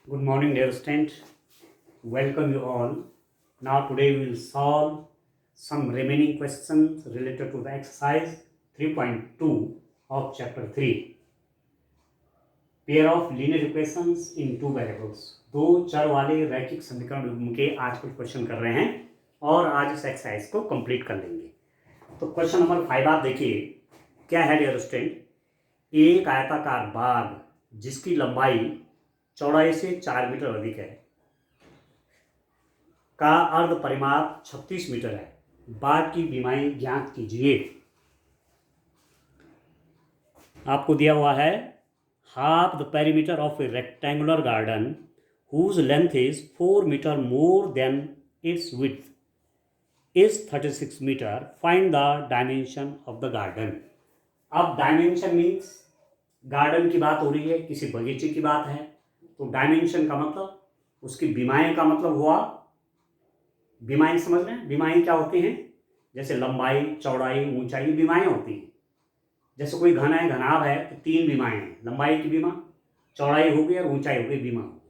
Good morning, dear student. Welcome you all. Now, today we will solve some remaining questions related to the exercise 3.2 of chapter 3. Pair of linear equations in two variables. दो चर वाले रैखिक समीकरण के आज कुछ question कर रहे हैं और आज इस एक्सरसाइज को कंप्लीट कर लेंगे। तो क्वेश्चन नंबर 5 आप देखिए, क्या है डियर स्टूडेंट। एक आयताकार बाग जिसकी लंबाई चौड़ाई से 4 मीटर अधिक है का अर्ध परिमाप 36 मीटर है। बाग की बीमारी ज्ञात कीजिए। आपको दिया हुआ है half the perimeter of a rectangular garden whose length is 4 metre more than its width is 36 metre. Find the dimension of the garden. अब डायमेंशन मीन्स गार्डन की बात हो रही है, किसी बगीचे की बात है, तो डायमेंशन का मतलब उसकी बीमाएं का मतलब हुआ, बीमाएं समझ रहे हैं। बीमाएं क्या होती हैं, जैसे लंबाई, चौड़ाई, ऊंचाई, बीमाएं होती हैं। जैसे कोई घना है, घनाभ है, तो 3 बीमाएं हैं, लंबाई की बीमा, चौड़ाई हो गई और ऊंचाई हो गई, बीमा हो गई।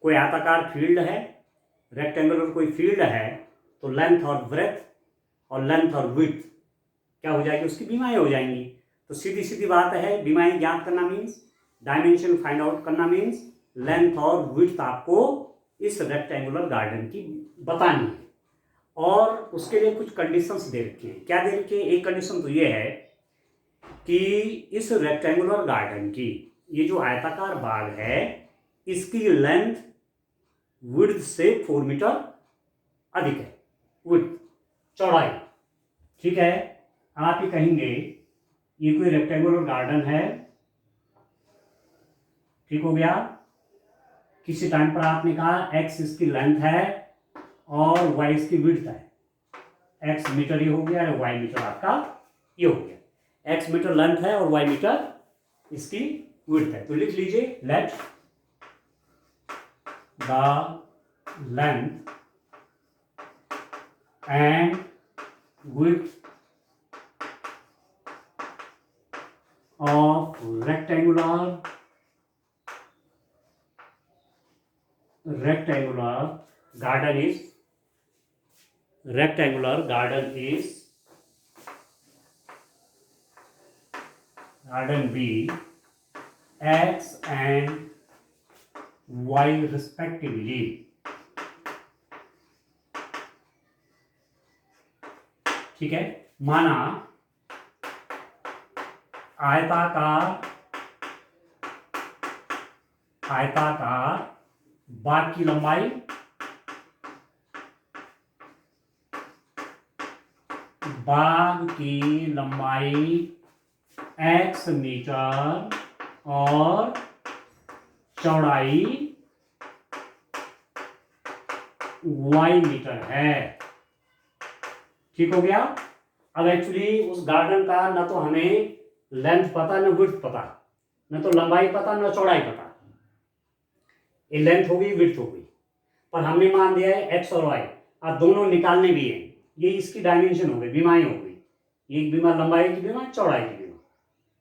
कोई आयताकार फील्ड है, रेक्टेंगुलर कोई फील्ड है, तो लेंथ और ब्रेथ और लेंथ और विड्थ क्या हो जाएगी, उसकी बीमाएं हो जाएंगी। तो सीधी सीधी बात है, बीमाएं ज्ञात करना मीन्स, डायमेंशन फाइंड आउट करना मीन्स लेंथ और विड्थ आपको इस रेक्टेंगुलर गार्डन की बतानी है। और उसके लिए कुछ कंडीशंस दे रखी हैं। क्या दे रखी है? एक कंडीशन तो ये है कि इस रेक्टेंगुलर गार्डन की, ये जो आयताकार बाग है, इसकी लेंथ विड्थ से 4 मीटर अधिक है। विड्थ, चौड़ाई, ठीक है। आप ही कहेंगे ये कोई रेक्टेंगुलर गार्डन है, ठीक हो गया। किसी टाइम पर आपने कहा x इसकी लेंथ है और y इसकी विड्थ है। x मीटर ये हो गया और y मीटर आपका ये हो गया। x मीटर लेंथ है और y मीटर इसकी विड्थ है। तो लिख लीजिए, let the length and width of rectangular garden is garden B X and Y respectively। ठीक है। माना आयताकार बाग की लंबाई x मीटर और चौड़ाई y मीटर है। ठीक हो गया। अब एक्चुअली उस गार्डन का ना तो हमें लेंथ पता, ना विड्थ पता, ना तो लंबाई पता, ना चौड़ाई पता। ये लेंथ हो गई, विड्थ हो गई, पर हमने मान दिया है एक्स और वाई। अब दोनों निकालने भी हैं, ये इसकी डायमेंशन हो गई, बीमाएं हो गई। एक बीमा लंबाई की बीमा, चौड़ाई की बीमा,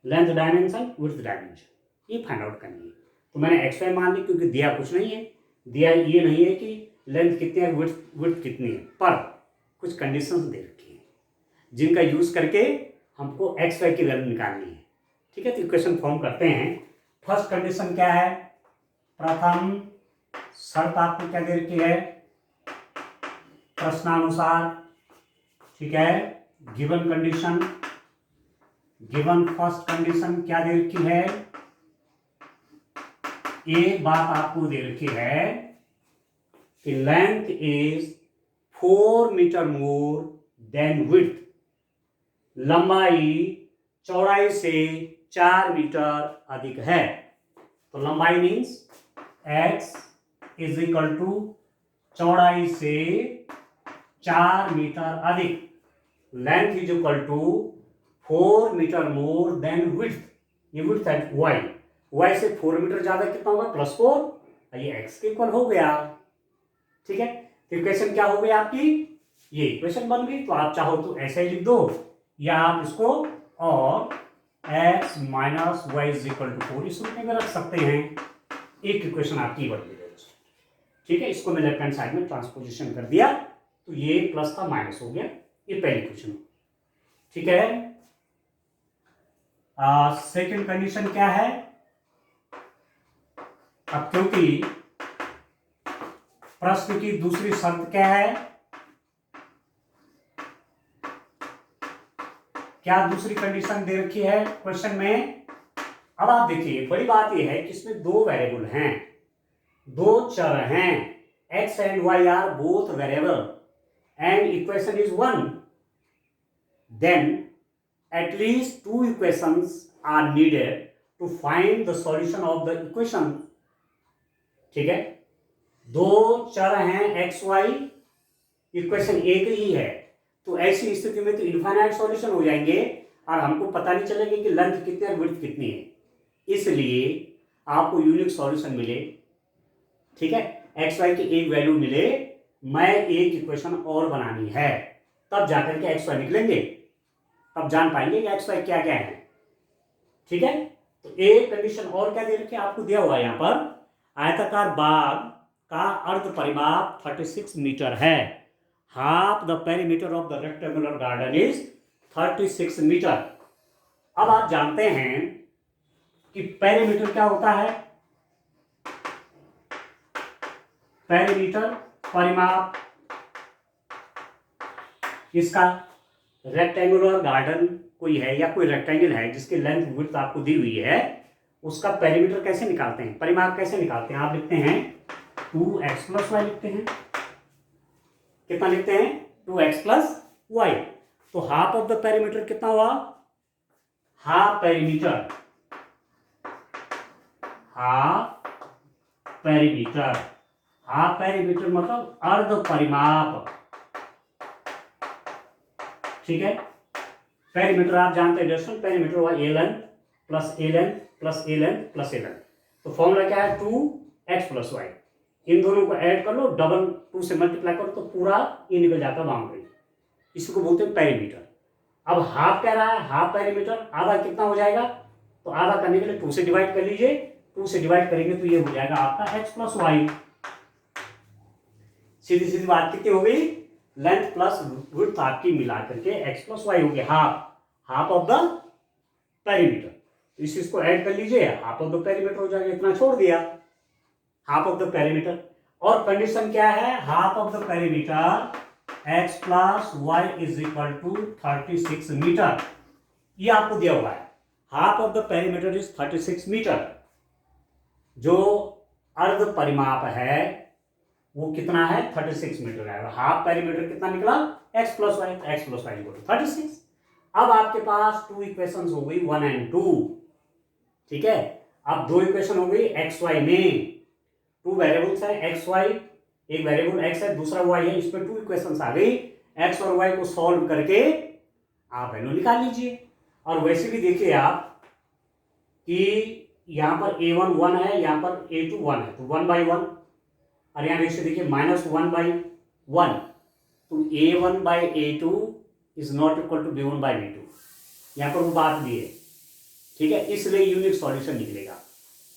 लेंथ डायमेंशन, विड्थ डायमेंशन, ये फाइंड आउट करनी है। तो मैंने एक्स वाई मान ली, क्योंकि दिया कुछ नहीं है, दिया ये नहीं है कि लेंथ कितनी है, विड्थ कितनी है, पर कुछ कंडीशन दे रखी है जिनका यूज करके हमको एक्स वाई की वैल्यू निकालनी है। ठीक है। तो इक्वेशन फॉर्म करते हैं। फर्स्ट कंडीशन क्या है, प्रथम शर्त आपको क्या दे रखी है, प्रश्नानुसार। ठीक है। Given condition, given first condition क्या दे रखी है, एक बात आपको दे रखी है कि length is 4 metre more than width, लंबाई चौड़ाई से 4 मीटर अधिक है। तो लंबाई means x is equal to चौड़ाई से 4 मीटर अधिक, length is equal to 4 metre more than width, ये विड्थ है y से 4 मीटर ज्यादा कितना होगा, +4, ये x के इक्वल हो गया। ठीक है। तो इक्वेशन क्या हो गई आपकी, ये इक्वेशन बन गई। तो आप चाहो तो ऐसे ही लिख दो, या आप इसको और x - y = 4 इस रूप में रख सकते हैं। एक इक्वेशन आपकी बन गई। ठीक है, इसको मैं लेफ्ट हैंड साइड में ट्रांसपोजिशन कर दिया तो ये प्लस था माइनस हो गया, ये पहली क्वेश्चन। ठीक है, सेकंड कंडीशन क्या है? अब क्योंकि प्रश्न की दूसरी शर्त क्या है, क्या दूसरी कंडीशन दे रखी है क्वेश्चन में? अब आप देखिए, बड़ी बात यह है कि इसमें दो वेरिएबल हैं, दो चर हैं, x and y are both variable and equation is one, then at least two equations are needed to find the solution of the equation। ठीक है, दो चर हैं x y, इक्वेशन एक ही है, तो ऐसी स्थिति में तो इनफाइनाइट सॉल्यूशन हो जाएंगे और हमको पता नहीं चलेगा कि लेंथ कितनी है विड्थ कितनी है, इसलिए आपको यूनिक सॉल्यूशन मिले। ठीक है, एक्स वाई की एक वैल्यू मिले, मैं एक इक्वेशन और बनानी है, तब जाकर के एक्स वाई निकलेंगे, तब जान पाएंगे कि एक्स वाई क्या क्या है। ठीक है, तो एक कंडीशन और क्या दे रखी है आपको, दिया हुआ है यहां पर, आयताकार बाग का अर्ध परिमाप 36 मीटर है, half the perimeter of the rectangular garden is 36 metre. अब आप जानते हैं कि पेरीमीटर क्या होता है, पेरीमीटर परिमाप, इसका रेक्टेंगुलर गार्डन कोई है या कोई रेक्टेंगल है जिसकी लेंथ विड्थ आपको दी हुई है, उसका पेरीमीटर कैसे निकालते हैं, परिमाप कैसे निकालते हैं? आप लिखते हैं 2x + y लिखते हैं, कितना लिखते हैं 2x + y, तो हाफ ऑफ द पेरीमीटर कितना हुआ, half perimeter, half perimeter, half perimeter मतलब अर्ध परिमाप। ठीक है, पेरीमीटर आप जानते हैं दोस्तों, पेरीमीटर हुआ एलन प्लस एलन प्लस एलन प्लस एलन, तो फॉर्मूला क्या है 2x + y, इन दोनों को ऐड कर लो, डबल 2 से मल्टीप्लाई करो तो पूरा ये निकल जाता है बाउंड्री, इसको बोलते हैं पेरीमीटर। अब हाफ कह रहा है, हाफ पेरीमीटर आधा कितना हो जाएगा, तो आधा करने के लिए 2 से डिवाइड कर लीजिए, 2 से डिवाइड करेंगे तो ये हो जाएगा आपका x + y। सीधी सीधी बात कितनी हो गई, लेंथ प्लस विड्थ आपकी मिला करके x + y हो गया, हाफ ऑफ द पेरीमीटर, इस चीज को ऐड कर लीजिए, हाफ ऑफ द पेरीमीटर हो जाएगा, इतना छोड़ दिया, हाफ ऑफ द पेरीमीटर। और कंडीशन क्या है, half of the perimeter x + y = 36 metre, ये आपको दिया हुआ है, half of the perimeter is 36 metre, जो अर्ध परिमाप है वो कितना है 36 मीटर है, हाफ पेरीमीटर कितना निकला x + y, x + y = 36। अब आपके पास 2 इक्वेशंस हो गई 1 और 2। ठीक है, अब 2 इक्वेशन हो गई एक्स वाई में, 2 वेरिएबल्स है एक्स वाई, एक वेरिएबल x है दूसरा y है, इसमें 2 इक्वेशंस आ गई, x और y को सॉल्व करके आप वैल्यू निकाल लीजिए। और वैसे भी देखिए आप कि यहाँ पर a1 1 है, यहाँ पर a2 1 है, तो 1/1, और यहाँ रेशियो देखिए -1/1, तो a1/a2 is not equal to b1/b2, यहाँ पर वो बात भी है। ठीक है, इसलिए यूनिक सॉल्यूशन निकलेगा,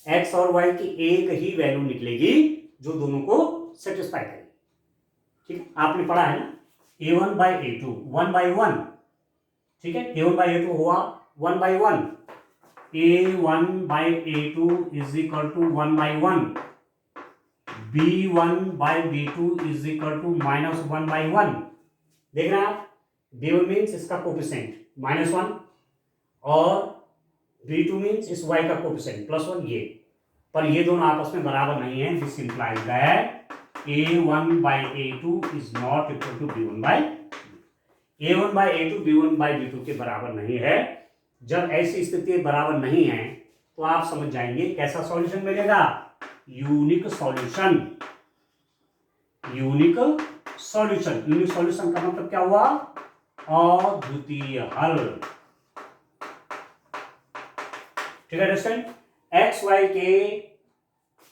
x और y की एक ही वैल्यू निकलेगी जो दोनों को सेटिस्फाई करेगी। ठीक है, आपने पढ़ा है ना, a1/a2 1/1, ठीक है, a1/a2 हुआ 1/1, a1/a2 is equal to 1/1, b1/b2 is equal to -1/1। देख रहे हैं आप, b1 मीन्स इसका कोफिशिएंट -1 और b2 मीन्स इस y का कोफिशिएंट +1, ये पर ये दोनों आपस में बराबर नहीं है, this implies that a1/a2 is not equal to b1/b2, a1/a2 b1/b2 के बराबर नहीं है। जब ऐसी स्थिति बराबर नहीं है तो आप समझ जाएंगे कैसा सॉल्यूशन मिलेगा, unique solution. Unique solution, unique solution का मतलब क्या हुआ, अद्वितीय हल। ठीक है दोस्तों, एक्स वाई के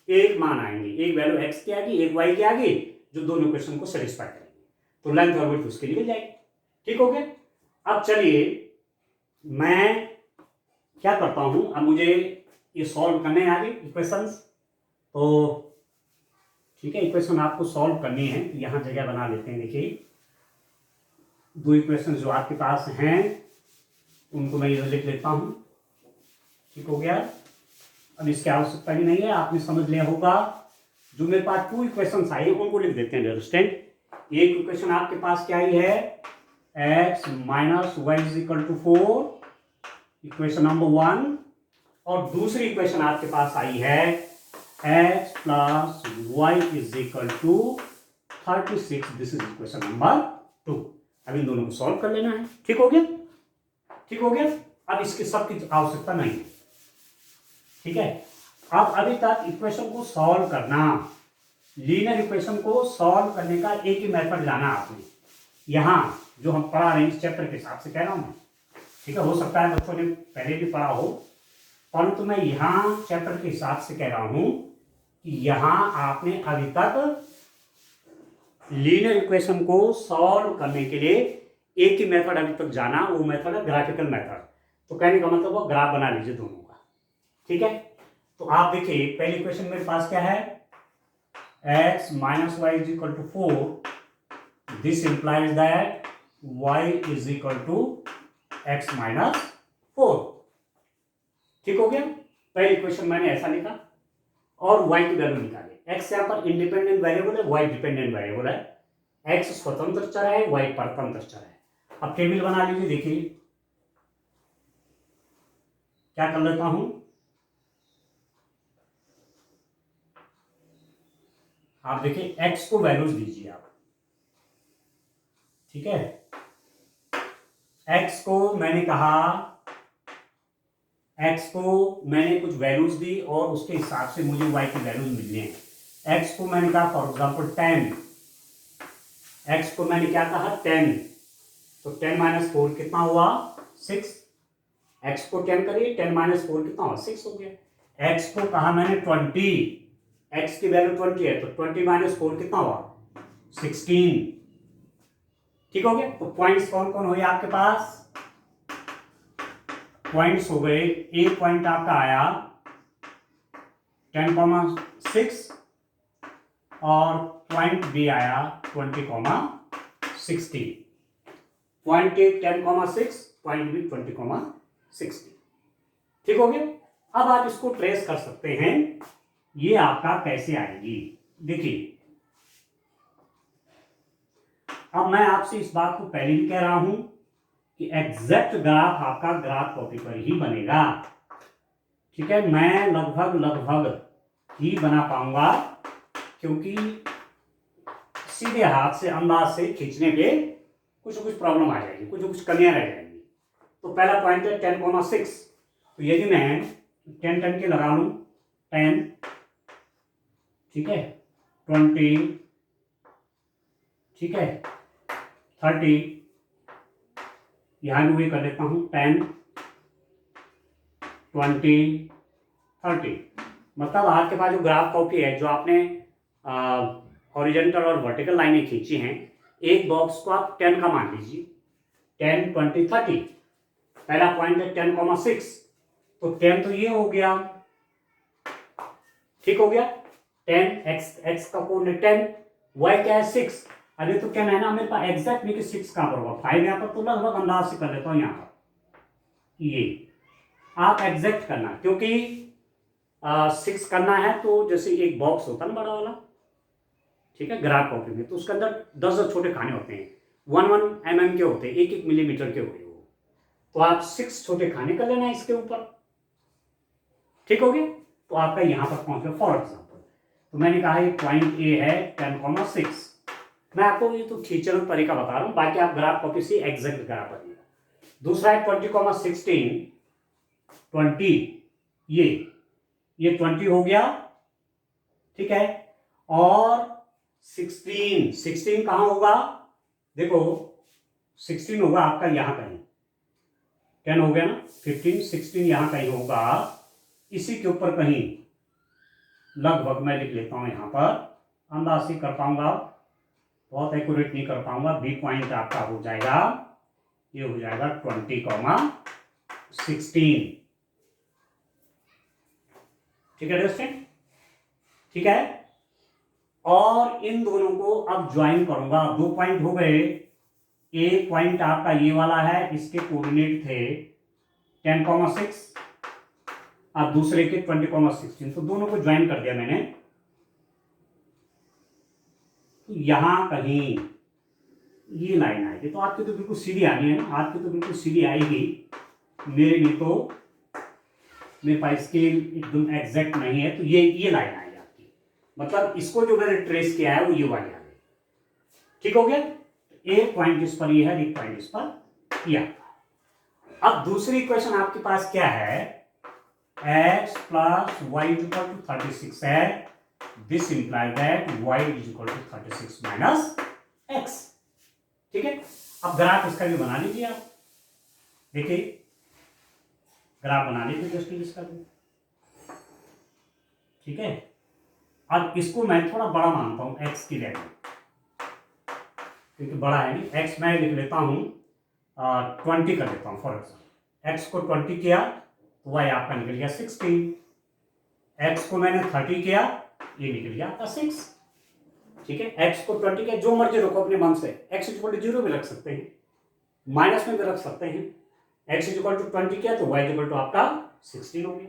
एक मान आएंगे, एक वैल्यू एक्स की आएगी एक वाई की आएगी, जो दोनों क्वेश्चन को सेटिस्फाई करेंगे, तो लेंथ और विड्थ उसके निकल जाएगी। ठीक हो गया, अब चलिए मैं क्या करता हूं, अब मुझे ये सॉल्व करने आगे इक्वेशंस, तो ठीक है, इक्वेशन आपको सॉल्व करनी है, यहाँ जगह बना लेते हैं। देखिए दो इक्वेशन जो आपके पास हैं उनको मैं इधर लिख लेता हूँ। ठीक हो गया, अब इसकी आवश्यकता भी नहीं है, आपने समझ लिया होगा। जो मेरे पास टू इक्वेशन आई उनको लिख देते हैं। अंडरस्टैंड, एक इक्वेशन आपके पास क्या आई है, x minus y is equal to 4, equation number 1, और दूसरी इक्वेशन आपके पास आई है x plus y is equal to 36, this is equation number 2। अब इन दोनों को सॉल्व कर लेना है। ठीक हो गया, ठीक हो गया। अब इसकी सबकी आवश्यकता नहीं है। ठीक है, अब अभी तक इक्वेशन को सॉल्व करना, लीनियर इक्वेशन को सॉल्व करने का एक ही मेथड जाना आपने, यहां जो हम पढ़ा रहे हैं इस चैप्टर के हिसाब से कह रहा हूं मैं। ठीक है, हो सकता है बच्चों ने पहले भी पढ़ा हो, परंतु मैं यहां चैप्टर के हिसाब से कह रहा हूं कि यहां आपने अभी तक लीनियर इक्वेशन को सॉल्व करने के लिए एक ही मेथड अभी तक जाना, वो मेथड है ग्राफिकल मेथड। तो कहने का मतलब वो ग्राफ बना लीजिए दोनों का। ठीक है, तो आप देखिए पहली इक्वेशन मेरे पास क्या है, x minus y is equal to 4, this implies that y is equal to x minus 4। ठीक हो गया, पहली इक्वेशन मैंने ऐसा लिखा और y की वैल्यू निकाले। x यहाँ पर इंडिपेंडेंट वेरिएबल है, y डिपेंडेंट वेरिएबल है, x स्वतंत्र चर है, y परतंत्र चर है। अब टेबल बना लीजिए। देखिए क्या कर लेता हूं, आप देखिए x को वैल्यूज दीजिए आप। ठीक है, x को मैंने कहा, x को मैंने कुछ वैल्यूज दी और उसके हिसाब से मुझे y की वैल्यूज मिलनी है। x को मैंने कहा फॉर एग्जांपल 10, x को मैंने क्या कहा 10, तो 10 माइनस 4 कितना हुआ 6, x को 10 करिए, 10 माइनस 4 कितना हुआ 6 हो गया। x को कहा मैंने 20, x की वैल्यू 20 है, तो 20 माइनस 4 कितना हुआ 16। ठीक हो गया, तो पॉइंट्स कौन कौन हुए आपके पास, पॉइंट्स हो गए, एक पॉइंट आपका आया 10,6 और पॉइंट बी आया 20,60। Point A 10,6, point B 20,60। ठीक हो गया, अब आप इसको ट्रेस कर सकते हैं, ये आपका कैसे आएगी। देखिए अब मैं आपसे इस बात को पहले भी कह रहा हूं कि एग्जैक्ट ग्राफ आपका ग्राफ कॉपी पर ही बनेगा। ठीक है, मैं लगभग ही बना पाऊंगा, क्योंकि सीधे हाथ से अंदाज से खींचने पे कुछ प्रॉब्लम आ जाएगी, कुछ कमियां रह जाएंगी। तो पहला पॉइंट है 10,6, तो यदि मैं 10 के लगा लूं 10, ठीक है 20, ठीक है 30, यहां भी वही कर लेता हूं 10, 20, 30। मतलब आपके पास जो ग्राफ कॉपी है, जो आपने हॉरिजॉन्टल और वर्टिकल लाइनें खींची हैं, एक बॉक्स को आप 10 का मान लीजिए, 10, 20, 30। पहला पॉइंट है 10,6, तो 10 तो ये हो गया। ठीक हो गया, 10 x का कोण है 10, y क्या है 6। अरे तो क्या है ना मेरे पास एग्जैक्ट नहीं कि 6 कहां पर होगा, 5 यहां पर, तो लगभग अंदाज से कर लेता हूं यहां पर। ये आप एग्जैक्ट करना, क्योंकि 6 करना है तो जैसे एक बॉक्स होता है ना बड़ा वाला, ठीक है ग्राफ कॉपी में, तो उसके अंदर 10 छोटे खाने होते हैं, 1 mm के होते हैं, 1 मिलीमीटर के होते हैं वो, तो आप 6 छोटे खाने कर लेना इसके ऊपर। ठीक हो गया, तो आपका यहां पर पहुंच गया। फॉर एग्जाम्पल तो मैंने कहा ये पॉइंट ए है 10,6, मैं आपको ये तो खींचने का तरीका बता रहा हूं, बाकी आप ग्राफ कॉपी से एग्जैक्ट ग्राफ बनेगा। दूसरा है 20,16, 20, ये 20 हो गया, ठीक है, और 16 कहां होगा, देखो 16 होगा आपका यहां कहीं, 10 हो गया ना, 15, 16 यहां कहीं होगा, इसी के ऊपर कहीं, लगभग मैं लिख लेता हूं यहां पर, अंदाज से कर पाऊंगा, बहुत एक्यूरेट नहीं कर पाऊंगा। बी पॉइंट आपका हो जाएगा, ये हो जाएगा 20,16। ठीक है दोस्तों, ठीक है, और इन दोनों को अब ज्वाइन करूंगा। 2 पॉइंट हो गए। एक पॉइंट आपका ये वाला है, इसके कोऑर्डिनेट थे 10,6 और दूसरे के 20,16, तो दोनों को ज्वाइन कर दिया मैंने। तो यहां कहीं ये लाइन आएगी, तो आपकी तो बिल्कुल सीधी आनी है ना, आपकी तो बिल्कुल सीधी आएगी। मेरे लिए तो मेरे पास स्केल एकदम एग्जैक्ट नहीं है, तो ये लाइन आएगी आपकी। मतलब इसको जो मैंने ट्रेस किया है वो ये वाली आ गई। ठीक हो गया। एक पॉइंट इस पर ये है, एक पॉइंट इस पर ये। अब दूसरी इक्वेशन आपके पास क्या है, x plus y is equal to 36 है। This implies that y is equal to 36 minus x। ठीक है। अब ग्राफ इसका भी बना लीजिए आप। देखिए ग्राफ बना लीजिए जस्ट इसका भी। ठीक है। अब इसको मैं थोड़ा बड़ा मानता हूं x की वैल्यू, क्योंकि बड़ा है नहीं। x मैं लिख लेता हूं 20 कर लेता हूं फॉर एग्जाम्पल। x को 20 किया तो y आपका निकल गया 16। x को मैंने 30 किया, ये निकल गया आपका 6। ठीक है। x को 20 किया, जो मर्जी रखो अपने मन से। x इक्वल टू 0 भी रख सकते हैं, माइनस में भी रख सकते हैं। x इक्वल टू 20 किया तो y इक्वल टू आपका 16 हो गया।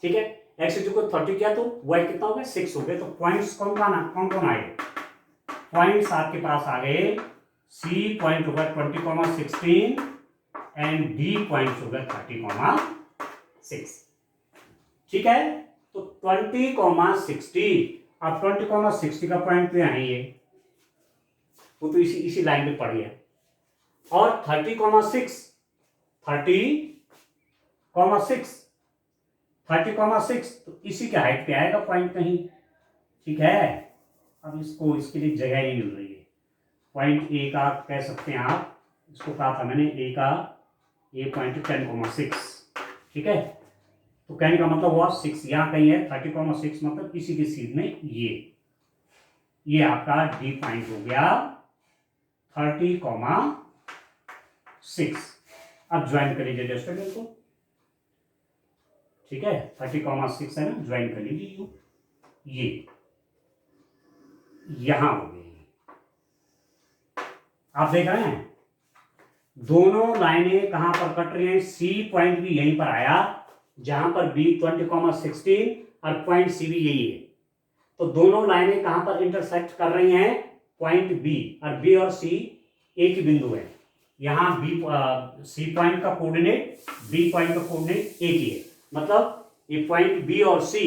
ठीक है। x इक्वल टू 30 किया तो y कितना हो गया, 6 हो गया। तो पॉइंट्स कौन कौन आए, पॉइंट्स आपके पास आ गए। c पॉइंट होगा 20,16 एंड d पॉइंट होगा 30,6। ठीक है। तो 20,60, अब 20,60 का पॉइंट तो यहाँ ही है, वो तो इसी लाइन पे पड़ गया। और 30,6 तो इसी के हाइट पे आएगा पॉइंट कहीं। ठीक है। अब इसके लिए जगह नहीं मिल रही है। पॉइंट ए का कह सकते हैं आप, इसको कहा था मैंने ए का, ये पॉइंट 10,6। ठीक है। तो कहने का मतलब हुआ 6 यहाँ कहीं है, 30,6 मतलब इसी के सीध में ये आपका डी पॉइंट हो गया 30,6। अब ज्वाइन कर लीजिए जस्ट को। ठीक है। 30,6 है ना, ज्वाइन कर लीजिए। ये यहां हो गई। आप देख रहे हैं दोनों लाइनें कहां पर कट रही हैं। सी पॉइंट भी यहीं पर आया जहां पर बी 20,16 और पॉइंट सी भी यही है। तो दोनों लाइनें कहां पर इंटरसेक्ट कर रही हैं, पॉइंट बी। और बी और सी एक ही बिंदु है। यहां बी सी पॉइंट का कोऑर्डिनेट, बी पॉइंट का कोऑर्डिनेट एक ही है। मतलब ये पॉइंट बी और सी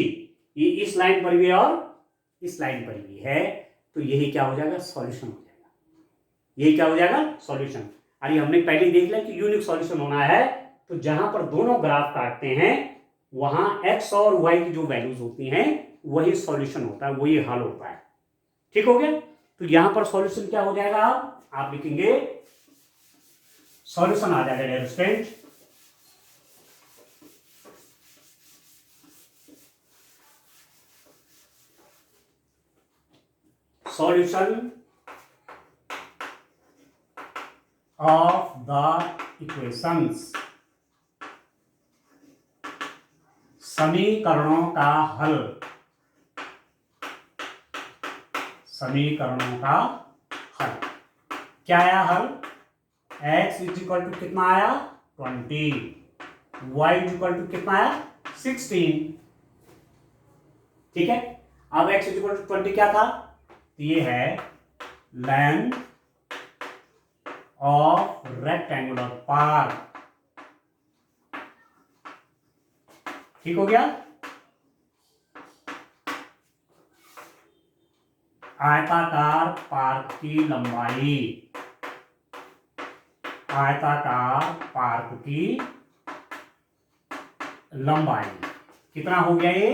ये इस लाइन पर भी और इस लाइन पर भी है। तो यही क्या हो जाएगा, सॉल्यूशन हो जाएगा। यही क्या हो जाएगा, सॉल्यूशन। अरे हमने पहले देख लिया कि यूनिक सॉल्यूशन होना है। तो जहां पर दोनों ग्राफ काटते हैं वहां x और y की जो वैल्यूज होती हैं वही सॉल्यूशन होता है, वही हल होता है। ठीक हो गया। तो यहां पर सॉल्यूशन क्या हो जाएगा, आप लिखेंगे सॉल्यूशन आ जाएगा dear student, solution of the equations, समीकरणों का हल, समीकरणों का हल। क्या आया हल, x इज इक्वल टू कितना आया 20, y इज इक्वल टू कितना आया 16। ठीक है। अब x इज इक्वल टू 20 क्या था, तो ये है लेंथ ऑफ रेक्टेंगुलर पार्क। ठीक हो गया। आयताकार पार्क की लंबाई, आयताकार पार्क की लंबाई कितना हो गया, ये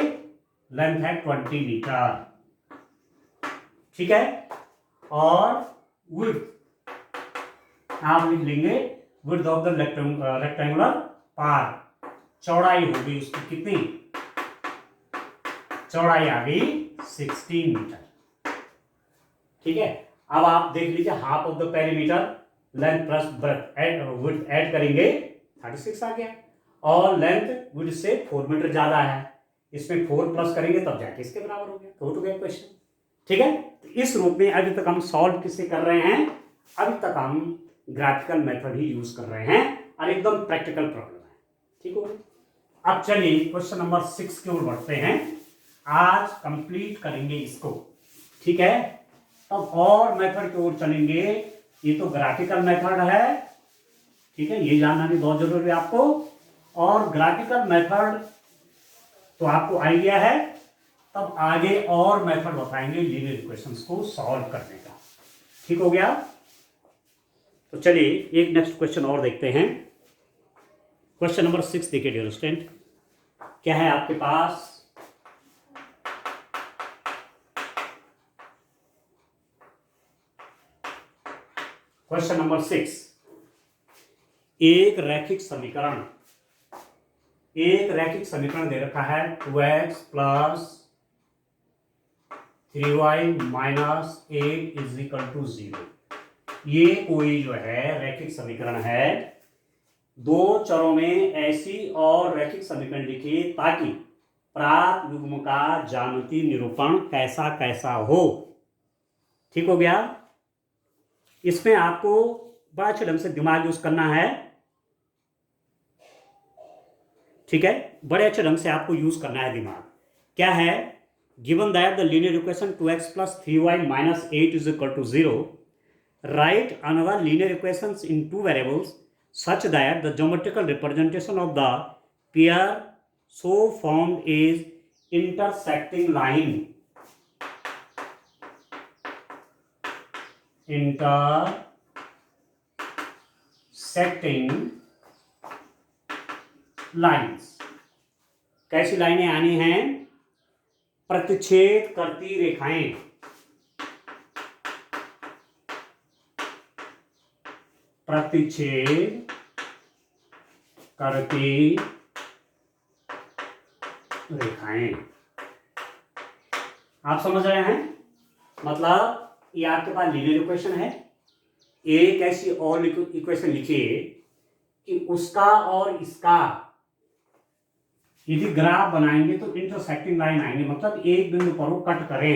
लेंथ है 20 मीटर। ठीक है। और विड्थ आप लिख लेंगे, width of the rectangular park, चौड़ाई होगी उसकी कितनी, चौड़ाई आ गई 16 मीटर। ठीक है। अब आप देख लीजिए half of the perimeter, length plus width add करेंगे 36 आ गया। और लेंथ विड्थ से 4 मीटर ज्यादा है, इसमें 4 प्लस करेंगे तब जाके इसके बराबर हो गया। तो हो गया क्वेश्चन। ठीक है, तो इस रूप में अभी तक हम सॉल्व किससे कर रहे हैं, अभी तक हम ग्राफिकल मेथड ही यूज कर रहे हैं और एकदम प्रैक्टिकल प्रॉब्लम है। ठीक हो, अब चलिए क्वेश्चन नंबर 6 की ओर बढ़ते हैं। आज कंप्लीट करेंगे इसको। ठीक है, अब और मेथड की ओर चलेंगे। ये तो ग्राफिकल मेथड है, ठीक है, ये जानना भी बहुत जरूरी है आपको। और ग्राफिकल मेथड तो आपको आइडिया है, तब आगे और मेथड बताएंगे लीनियर इक्वेशंस को सॉल्व करने का। ठीक हो गया, तो चलिए एक नेक्स्ट क्वेश्चन और देखते हैं। क्वेश्चन नंबर 6 देखिए डियर स्टूडेंट, क्या है आपके पास। क्वेश्चन नंबर 6, एक रैखिक समीकरण दे रखा है 2x plus 3y minus 8 is equal to 0। ये कोई जो है रैखिक समीकरण है। दो चरों में ऐसी और रैखिक समीकरण लिखिए ताकि प्राप्त युग्म का ज्यामितीय निरूपण कैसा कैसा हो। ठीक हो गया, इसमें आपको बड़ा अच्छे ढंग से दिमाग यूज करना है। ठीक है, बड़े अच्छे ढंग से आपको यूज करना है दिमाग। क्या है, given that the linear equation 2x plus 3y minus 8 is equal to 0, write another linear equations in two variables such that the geometrical representation of the pair so formed is intersecting line lines। कैसी लाइनें आनी हैं, प्रतिच्छेद करती रेखाएं। प्रतिच्छेद करती रेखाएं। आप समझ रहे हैं, मतलब ये आपके पास लीनियर इक्वेशन है। एक ऐसी और इक्वेशन लिखिए कि उसका और इसका यदि ग्राफ बनाएंगे तो इंटरसेक्टिंग लाइन आएंगे, मतलब एक बिंदु पर वो कट करें,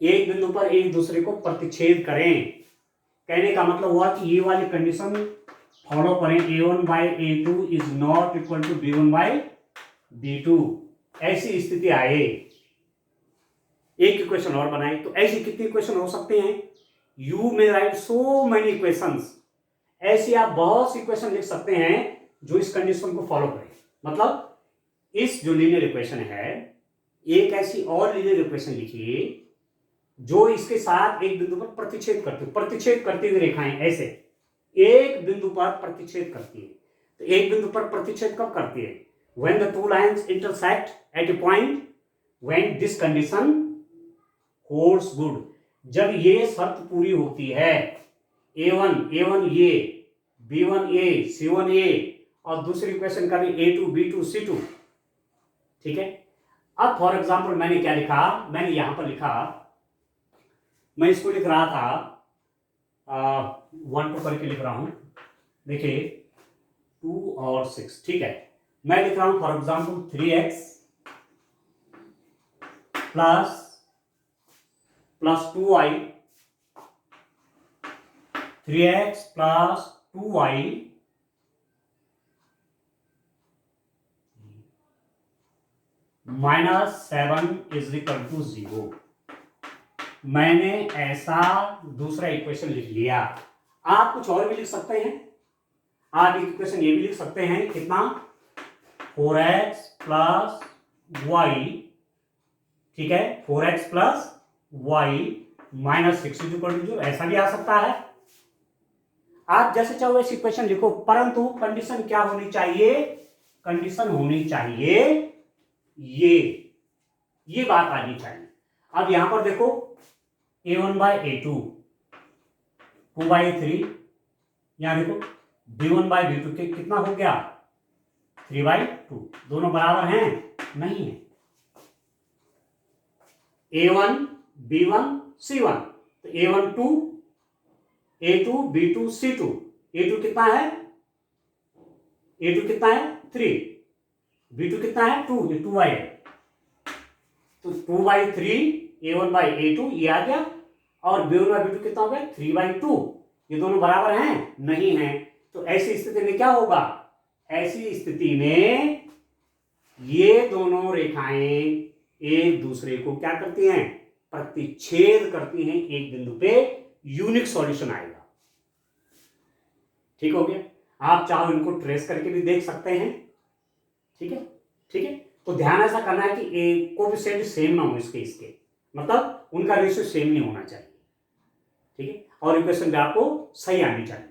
एक बिंदु पर एक दूसरे को प्रतिच्छेद करें। कहने का मतलब हुआ कि ये वाली कंडीशन फॉलो करें, a1 by a2 is not equal to b1 by b2। ऐसी स्थिति आए, एक इक्वेशन और बनाए, तो ऐसी कितनी इक्वेशन हो सकते हैं, यू में राइट सो मेनी इक्वेशंस। ऐसी आप बहुत सी इक्वेशन लिख सकते हैं जो इस कंडीशन को फॉलो करें। मतलब इस जो लीनियर इक्वेशन है, एक ऐसी और लीनियर इक्वेशन लिखिए जो इसके साथ एक बिंदु पर प्रतिच्छेद करती हुई रेखाएं ऐसे एक बिंदु पर प्रतिच्छेद करती है। तो एक बिंदु पर प्रतिच्छेद कब करती है, when the two lines intersect at a point, when this condition holds good। जब ये शर्त पूरी होती है, a1 ये, b1 a, c1 a, और दूसरी इक्वेशन का भी a2 b2 c2। ठीक है, अब फॉर एग्जांपल मैंने क्या लिखा, मैंने यहां पर लिखा, मैं इसको लिख रहा था 1 2 करके लिख रहा हूं, देखिए 2 और 6। ठीक है, मैं लिख रहा हूं for example 3x plus 2y, 3x plus 2y minus 7 is equal to 0। मैंने ऐसा दूसरा इक्वेशन लिख लिया। आप कुछ और भी लिख सकते हैं, आप एक इक्वेशन ये भी लिख सकते हैं, कितना 4x प्लस वाई। ठीक है, 4x plus y minus 6 is equal to 0, ऐसा भी आ सकता है। आप जैसे चाहो वैसे इक्वेशन लिखो, परंतु कंडीशन क्या होनी चाहिए, कंडीशन होनी चाहिए ये बात आनी चाहिए। अब यहां पर देखो a1 बाई a2, 2 बाई 3, यहां देखो b1 बाई b2 कितना हो गया 3 बाई 2, दोनों बराबर हैं, नहीं है। a1 b1 c1, तो a1 2, a2 b2 c2, a2 कितना है, a2 कितना है 3, b2 कितना है 2, ये 2y है, तो 2 बाई 3 a1/a2 ये आ गया, और b1/b2 कितना हो गया 3/2। ये दोनों बराबर हैं? नहीं है। तो ऐसी स्थिति में क्या होगा? ऐसी स्थिति में ये दोनों रेखाएं एक दूसरे को क्या करती हैं? प्रतिच्छेद करती हैं एक बिंदु पे, यूनिक सॉल्यूशन आएगा। ठीक हो गया? आप चाहो इनको ट्रेस करके भी देख सकते हैं। ठीक है, ठीक है। तो ध्यान ऐसा करना है कि कोएफिशिएंट सेम ना हो इसके, मतलब उनका रेशियो सेम नहीं होना चाहिए। ठीक है, और इक्वेशन भी आपको सही आनी चाहिए।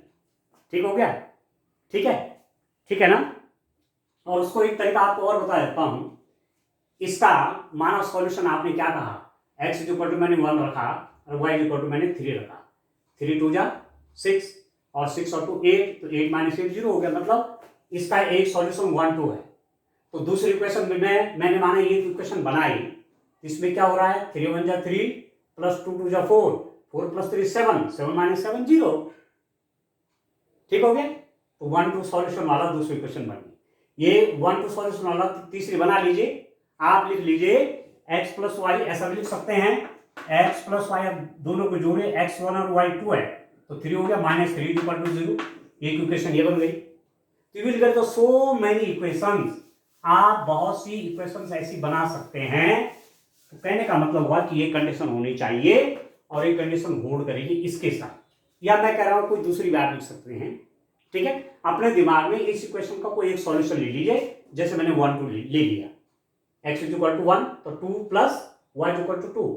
ठीक हो गया? ठीक है, ठीक है ना? और उसको एक तरीका आपको और बता देता हूं। इसका माना सॉल्यूशन आपने क्या कहा, x इक्वल टू मैंने 1 रखा और y इक्वल टू मैंने 3 रखा। 3 2 जा 6 और 6 और 2 8, तो 8 माइनस 8 0 हो गया। मतलब इसका एक सॉल्यूशन 1 2 है। तो दूसरी इक्वेशन में मैंने माना ये इक्वेशन बनाई, इसमें क्या हो रहा है 3 1 जा 3 प्लस 2 2 जा 4, 4 प्लस 3 7, 7 माइनस 7 0। ठीक हो गया? तो 1 2 सॉल्यूशन वाला दूसरी इक्वेशन बन गई। ये 1 2 सॉल्यूशन वाला तीसरी बना लीजिए। आप लिख लीजिए x प्लस वाई, ऐसा भी लिख सकते हैं x प्लस वाई, अब दोनों को जोड़े x1 और y2 है तो 3 हो गया, माइनस 3 इक्वल टू 0। एक इक्वेशन ये बन गई। तो will get so many equations. आप बहुत सी इक्वेशंस ऐसी बना सकते हैं। तो कहने का मतलब हुआ कि ये कंडीशन होनी चाहिए और ये कंडीशन होल्ड करेगी इसके साथ, या मैं कह रहा हूं कोई दूसरी बात लिख सकते हैं। ठीक है, अपने दिमाग में इस इक्वेशन का कोई एक सॉल्यूशन ले लीजिए। जैसे मैंने 1 2 ले लिया, x इक्वल टू 1 तो 2 प्लस y इक्वल टू 2,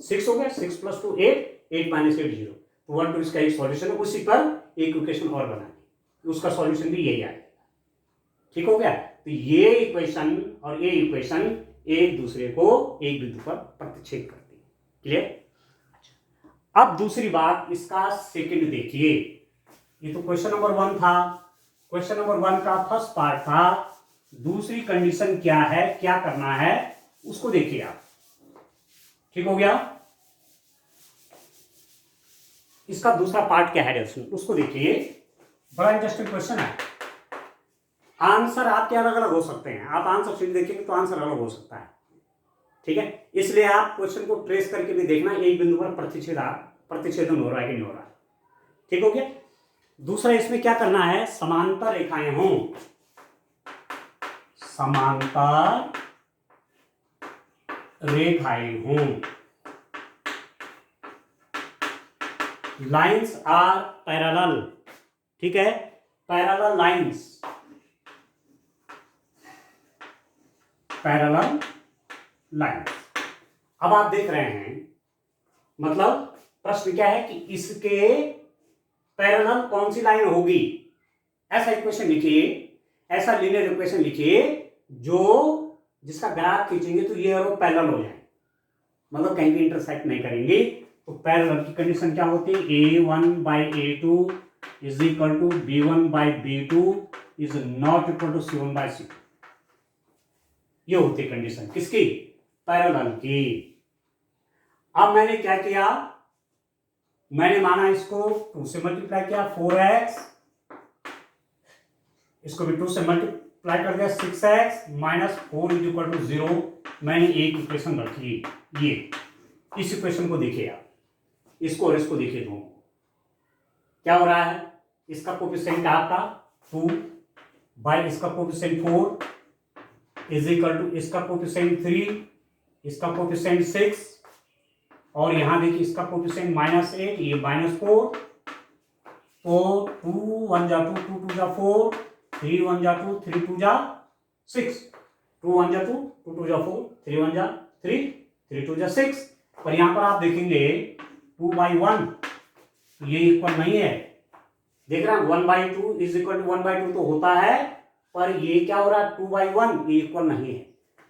6 हो गया। 6 प्लस 2 8, 8 माइनस 8 0। तो 1 2 इसका एक सॉल्यूशन है। उसी पर एक इक्वेशन और बना दी, उसका सॉल्यूशन भी यही आएगा। ठीक हो गया? तो ये इक्वेशन और ये इक्वेशन एक दूसरे को एक बिंदु पर प्रतिच्छेद करती है। क्लियर? अब दूसरी बात, इसका सेकंड देखिए। ये तो क्वेश्चन नंबर 1 था। क्वेश्चन नंबर 1 का फर्स्ट पार्ट था। दूसरी कंडीशन क्या है, क्या करना है उसको देखिए आप। ठीक हो गया? इसका दूसरा पार्ट क्या है उसको देखिए। बड़ा इंटरेस्टिंग क्वेश्चन है। आंसर आपके अलग अलग हो सकते हैं। आप आंसर शीट देखेंगे तो आंसर अलग हो सकता है। ठीक है, इसलिए आप क्वेश्चन को ट्रेस करके भी देखना एक बिंदु पर प्रतिच्छेदन हो रहा है कि नहीं हो रहा है। ठीक हो गया? दूसरा इसमें क्या करना है, समांतर रेखाएं हों, समांतर रेखाएं हों, लाइन्स आर पैरेलल। ठीक है, पैरेलल लाइन्स, पैरेलल लाइन्स। अब आप देख रहे हैं, मतलब प्रश्न क्या है कि इसके पैरेलल कौन सी लाइन होगी। ऐसा इक्वेशन लिखिए, ऐसा लीनियर इक्वेशन लिखिए जो जिसका ग्राफ खींचेंगे तो ये और वो पैरेलल हो जाए, मतलब कहीं भी इंटरसेक्ट नहीं करेंगे। तो पैरेलल की कंडीशन क्या होती है, a1/a2 is equal to b1/b2 is not equal to c1/c2। ये होती है कंडीशन किसकी, पैरेलल की। अब मैंने क्या किया, मैंने माना इसको 2 से मल्टीप्लाई किया 4x, इसको भी 2 से मल्टीप्लाई कर दिया 6x minus 4 is equal to 0। मैंने एक इक्वेशन रखी, ये इस इक्वेशन को देखिए आप, इसको और इसको देखिए दोनों क्या हो रहा है। इसका कोएफिशिएंट आपका 2 बाई इसका कोएफिशिएंट 4 इज इक्वल टू इसका कोएफिशिएंट 3, इसका कोएफिशिएंट 6, और यहां देखिए इसका कोएफिशिएंट -8, ये -4। तो 2 1 जा 2, 2 2 जा 4, 3 1 जा 2, 3 2 जा 6, 2 1 जा 2, 2 2 जा 4, 3 1 जा 3, 3 2 जा 6। पर यहां पर आप देखेंगे 2/1 ये इक्वल नहीं है। देख रहे हैं 1/2 इज इक्वल टू 1/2 तो होता है, पर ये क्या हो रहा है 2/1 ये इक्वल नहीं है।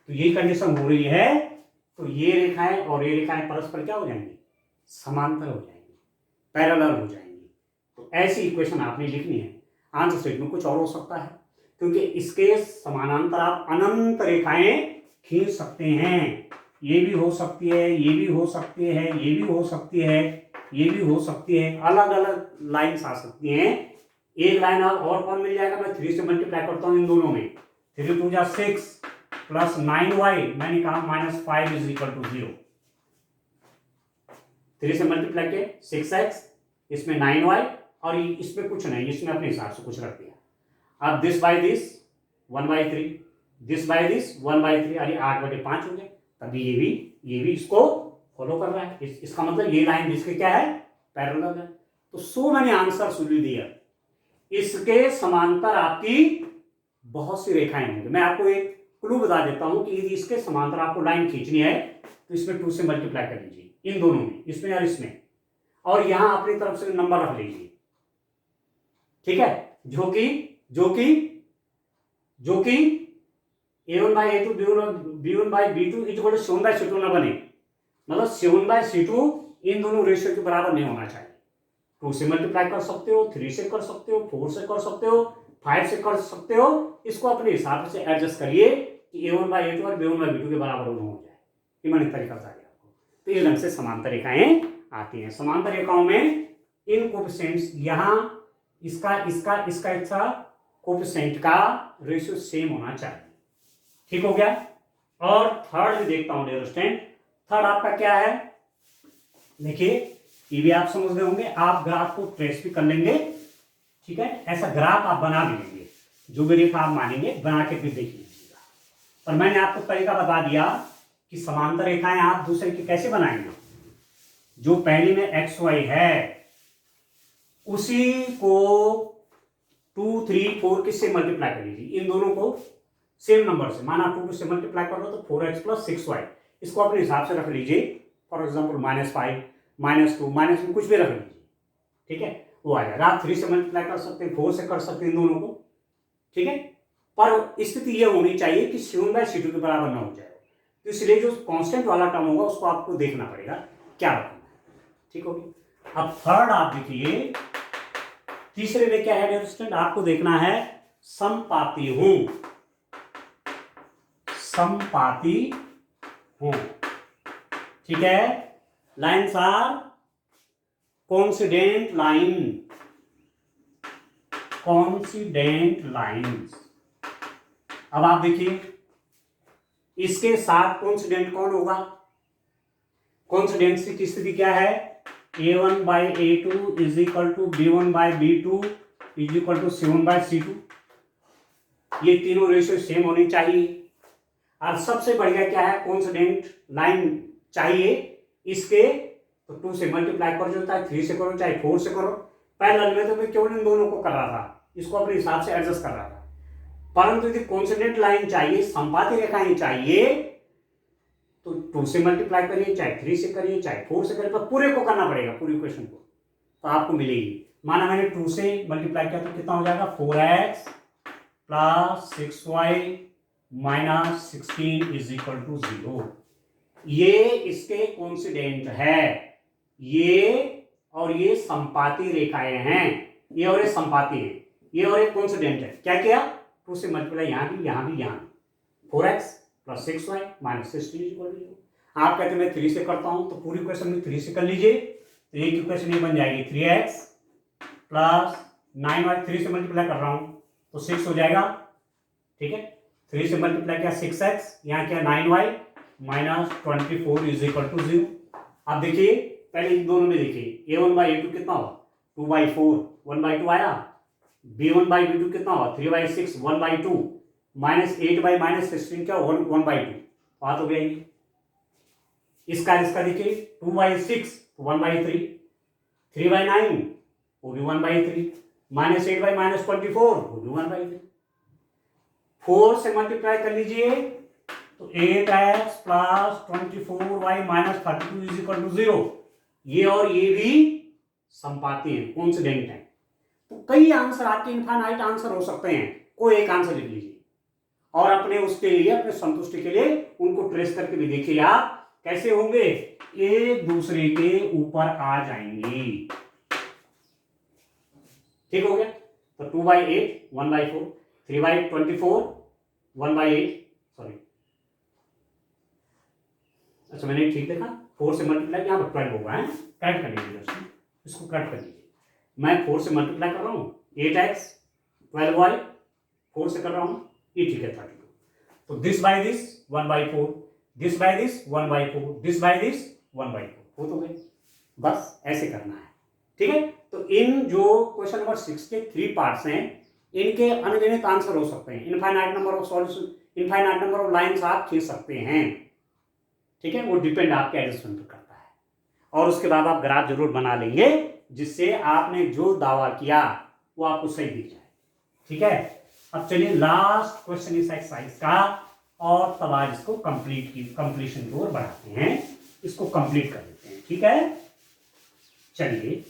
तो ये कंडीशन हो रही है। तो ये रेखाएं और ये रेखाएं परस्पर क्या हो जाएंगी, समांतर हो जाएंगी, पैरेलल हो जाएंगी। तो ऐसी इक्वेशन आपने लिखनी है। आंसर शीट में कुछ और हो सकता है, क्योंकि इसके समानांतर आप अनंत रेखाएं खींच सकते हैं। ये भी हो सकती है, ये भी हो सकती है, ये भी हो सकती है, ये भी हो सकती है, अलग अलग लाइन्स आ सकती हैं। एक लाइन और कौन मिल जाएगा, मैं 3 से मल्टीप्लाई करता हूं इन दोनों में, 3 2 जा 6 प्लस 9y, मैंने कहा -5 इज इक्वल टू 0। 3 से मल्टीप्लाई किया 6x, इसमें 9y, और इसमें कुछ नहीं, इसमें अपने हिसाब से कुछ रख दिया। अब this by this 1/3, this by this 1/3, अरे 8/5 हो गया। तभी ये भी इसको फॉलो कर रहा है। इसका मतलब ये लाइन जिसके क्या है, पैरेलल है। तो so many answers will be there, इसके समांतर आपकी बहुत सी रेखाएं होंगी। मैं आपको एक क्लू बता देता हूं कि यदि इसके समांतर आपको लाइन खींचनी है तो इसमें 2 से मल्टीप्लाई कर लीजिए, इन दोनों में, इसमें और इसमें, और यहां अपनी तरफ से नंबर रख लीजिए, ठीक है, जो कि a1/a2 b1/b2 equal to 7/c2 न बने। मतलब 7/c2 इन दोनों रेशियो के बराबर नहीं होना चाहिए। 2 से मल्टीप्लाई कर सकते हो, 3 से कर सकते हो, 4 से कर सकते हो, 5 से कर सकते हो। इसको अपने हिसाब से एडजस्ट करिए कि a1/a2 और b1/b2 के बराबर दोनों हो जाए। ये मैंने तरीका बता दिया आपको। तो इस ढंग से समांतर रेखाएं आती हैं। समांतर रेखाओं में इन कोफिशिएंट्स यहां इसका कोफिशिएंट का रेशियो सेम होना चाहिए। ठीक हो गया। और थर्ड भी देखता हूं डियर स्टूडेंट। थर्ड आपका क्या है, देखिए ये भी आप समझ गए होंगे। आप ग्राफ को ट्रेस भी कर लेंगे, ठीक है, ऐसा ग्राफ आप बना भी लेंगे, जो भी रेखा आप मानेंगे बना के फिर देख लीजिएगा। और मैंने आपको तरीका बता दिया कि समांतर रेखाएं आप दूसरे की कैसे बनाएंगे। जो पहली में एक्स वाई है उसी को 2, 3, 4 किससे मल्टीप्लाई कर लीजिए, इन दोनों को सेम नंबर से। माना 2 से मल्टीप्लाई कर लो तो 4x + 6y, इसको अपने हिसाब से रख लीजिए। फॉर एग्जाम्पल -5, -2, माइनस में कुछ भी रख लीजिए, ठीक है, वो आ जाएगा। आप 3 से मल्टीप्लाई कर सकते हैं, 4 से कर सकते हैं, इन दोनों को, ठीक है। पर स्थिति यह होनी चाहिए कि 7/c2 के बराबर ना हो जाए। तो इसलिए जो कांस्टेंट वाला टर्म होगा उसको आपको देखना पड़ेगा क्या रखना है, ठीक होगी। अब थर्ड आप देखिए, तीसरे में क्या है डियर स्टूडेंट, आपको देखना है समपाती हूं, ठीक है। Lines are coincident lines. अब आप देखिए इसके साथ कोइंसिडेंट कौन होगा। कोइंसिडेंसी की स्थिति क्या है, a1/a2 = b1/b2 = 7/c2। ये तीनों रेशियो सेम होनी चाहिए। और सबसे बढ़िया क्या है, कोइंसिडेंट लाइन चाहिए इसके, तो 2 से मल्टीप्लाई कर, जो होता है 3 से करो चाहे 4 से करो। पैरेलल में तो मैं केवल इन दोनों को कर रहा था, इसको अपने हिसाब से एडजस्ट कर रहा था। परंतु यदि कोइंसिडेंट लाइन चाहिए, संपाती रेखाएं चाहिए, तो 2 से मल्टीप्लाई करिए, चाहे 3 से करिए, चाहे 4 से करिए, पर पूरे को करना पड़ेगा, पूरी इक्वेशन को, तो आपको मिलेगी। माना मैंने 2 से मल्टीप्लाई किया तो कितना हो जाएगा, 4x + 6y - 16 = 0। ये इसके कोइंसिडेंट है, ये और ये संपाती रेखाएं हैं, ये और ये संपाती है, ये और एक कोइंसिडेंट है। क्या किया, 2 से मल्टीप्लाई यहां भी 4x + 6y - 16 = 0। आप कहते हैं मैं 3 से करता हूं, तो पूरी इक्वेशन में 3 से कर लीजिए, तो एक इक्वेशन ये बन जाएगी 3x + 9y। 3 से मल्टीप्लाई कर रहा हूं तो 6 हो जाएगा, ठीक है। 3 से मल्टीप्लाई किया 6x, यहाँ किया 9y - 24 = 0। अब देखिए पहले इन दोनों में देखिए, a1/a2 कितना हुआ, 2/4, 1/2 आया। b1/b2 कितना हुआ, 3/6, 1/2, -8 - 16 क्या, 1/2, बात हो गया ये। इसका देखिए 2/6 1/3, 3/9 वो भी 1/3, -8 - 24 वो भी 1/3। 4 से मल्टीप्लाई कर लीजिए तो 8x + 24y - 32 = 0। ये और ये भी संपाती हैं, कोइंसिडेंट हैं। तो कई आंसर आपके इनफाइनाइट आंसर हो सकते हैं, कोई एक आंसर लिख लीजिए और अपने उसके लिए, अपने संतुष्टि के लिए उनको ट्रेस करके भी देखिए आप कैसे होंगे, एक दूसरे के ऊपर आ जाएंगे। ठीक हो गया। तो 2/8 1/4, 3/24 1/8, सॉरी, अच्छा मैंने ठीक देखा, 4 से मल्टीप्लाई यहाँ पर 12 होगा है, कट कर लीजिए दोस्तों, इसको कट कर लीजिए। मैं 4 से मल्टीप्लाई कर रहा हूँ, 8x 12y, 4 से कर रहा हूँ, ये ठीक है 32। तो this by this 1/4, this by this 1/4, this by this 1/4, हो तो गए। बस ऐसे करना है, ठीक है। तो इन जो क्वेश्चन नंबर 6 के 3 पार्ट्स हैं, इनके अनगिनत आंसर हो सकते हैं। Infinite number of solution, infinite number of lines आप खींच सकते हैं, ठीक है। वो डिपेंड आपके एडजस्टमेंट पर करता है। और उसके बाद आप ग्राफ जरूर बना लेंगे, जिससे आपने जो दावा किया वो आपको सही दिख जाए, ठीक है। अब चलिए लास्ट क्वेश्चन इस एक्सरसाइज का, और तब आज इसको कंप्लीशन की ओर बढ़ाते हैं, इसको कंप्लीट कर देते हैं, ठीक है। चलिए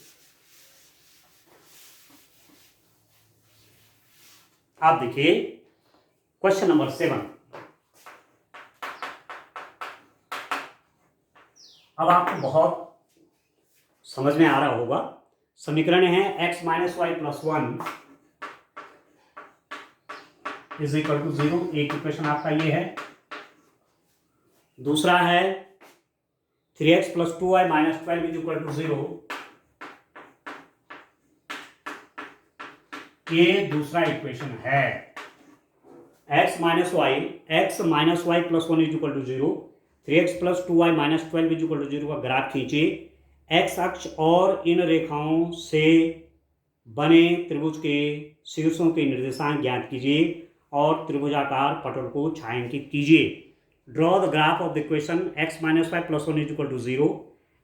आप देखिए क्वेश्चन नंबर 7। अब आपको बहुत समझ में आ रहा होगा। समीकरण है x minus y plus 1 is equal to 0। एक इक्वेशन आपका ये है। दूसरा है 3x plus 2y minus 12 is equal to 0। ये दूसरा इक्वेशन है। x minus y plus 1 is equal to 0, 3x plus 2y minus 12 is equal to 0 का ग्राफ खींचिए। x अक्ष और इन रेखाओं से बने त्रिभुज के शीर्षों के निर्देशांक ज्ञात कीजिए और त्रिभुजाकार पटल को छायांकित कीजिए। Draw the graph of the equation x minus y plus 1 is equal to 0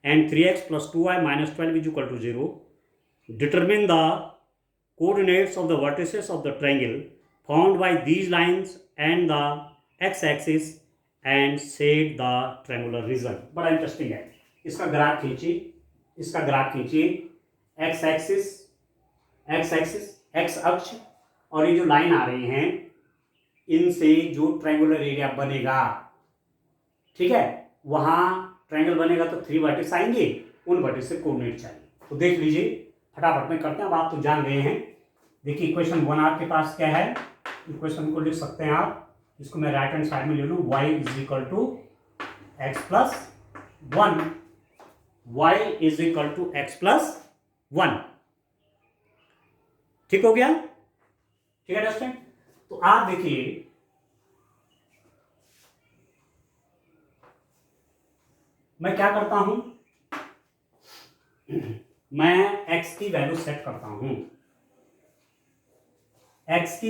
and 3x plus 2y minus 12 is equal to 0। Determine the coordinates of the vertices of the triangle formed by these lines and the x-axis and set the triangular region। बड़ा interesting है। इसका graph खींचिए, x अक्ष और ये जो line आ रही हैं, इनसे जो ट्रायंगुलर एरिया बनेगा, ठीक है, वहां ट्रायंगल बनेगा तो 3 वर्टिस आएंगे, उन वर्टिस से कोऑर्डिनेट चाहिए। तो देख लीजिए, फटाफट में करते हैं। अब आप तो जान गए हैं। देखिए इक्वेशन 1 आपके पास क्या है, इक्वेशन को लिख सकते हैं आप। इसको मैं राइट हैंड साइड में ले लूँ, y is equal to x plus 1, y is equal to x plus 1। ठीक हो गया, ठीक है दोस्तों। तो आप देखिए, मैं क्या करता हूं, मैं x की वैल्यू सेट करता हूं, x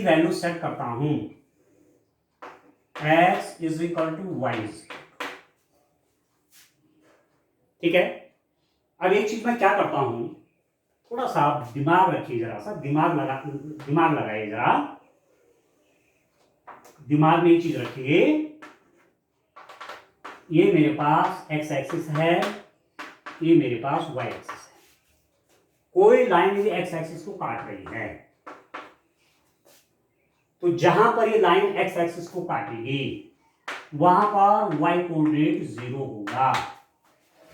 is equal to y. ठीक है। अब एक चीज मैं क्या करता हूं, थोड़ा सा दिमाग रखिए, जरा सा दिमाग लगाइए, जरा दिमाग में ये चीज रखिए। ये मेरे पास x एक्सिस है, ये मेरे पास y एक्सिस है। कोई लाइन यदि x एक्सिस को काट रही है, तो जहां पर ये लाइन x एक्सिस को काटेगी वहां पर y कोऑर्डिनेट 0 होगा।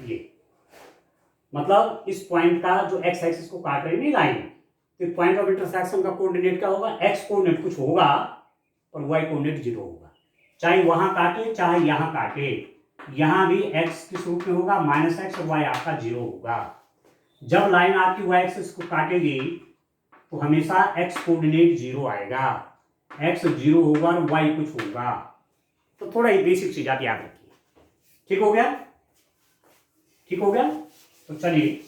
ये मतलब इस पॉइंट का जो x एक्सिस को काट रही है लाइन, तो पॉइंट ऑफ इंटरसेक्शन का कोऑर्डिनेट क्या होगा, x कोऑर्डिनेट कुछ होगा और y कोऑर्डिनेट 0 होगा। चाहे वहां काटे चाहे यहां काटे, यहां भी x किस रूप में होगा, -x, और y आपका 0 होगा। जब लाइन आपकी y एक्सिस को काटेगी तो हमेशा x कोऑर्डिनेट 0 आएगा, x 0 होगा और y कुछ होगा। तो थोड़ा ही बेसिक चीज आप याद रखिए। ठीक हो गया, ठीक हो गया। तो चलिए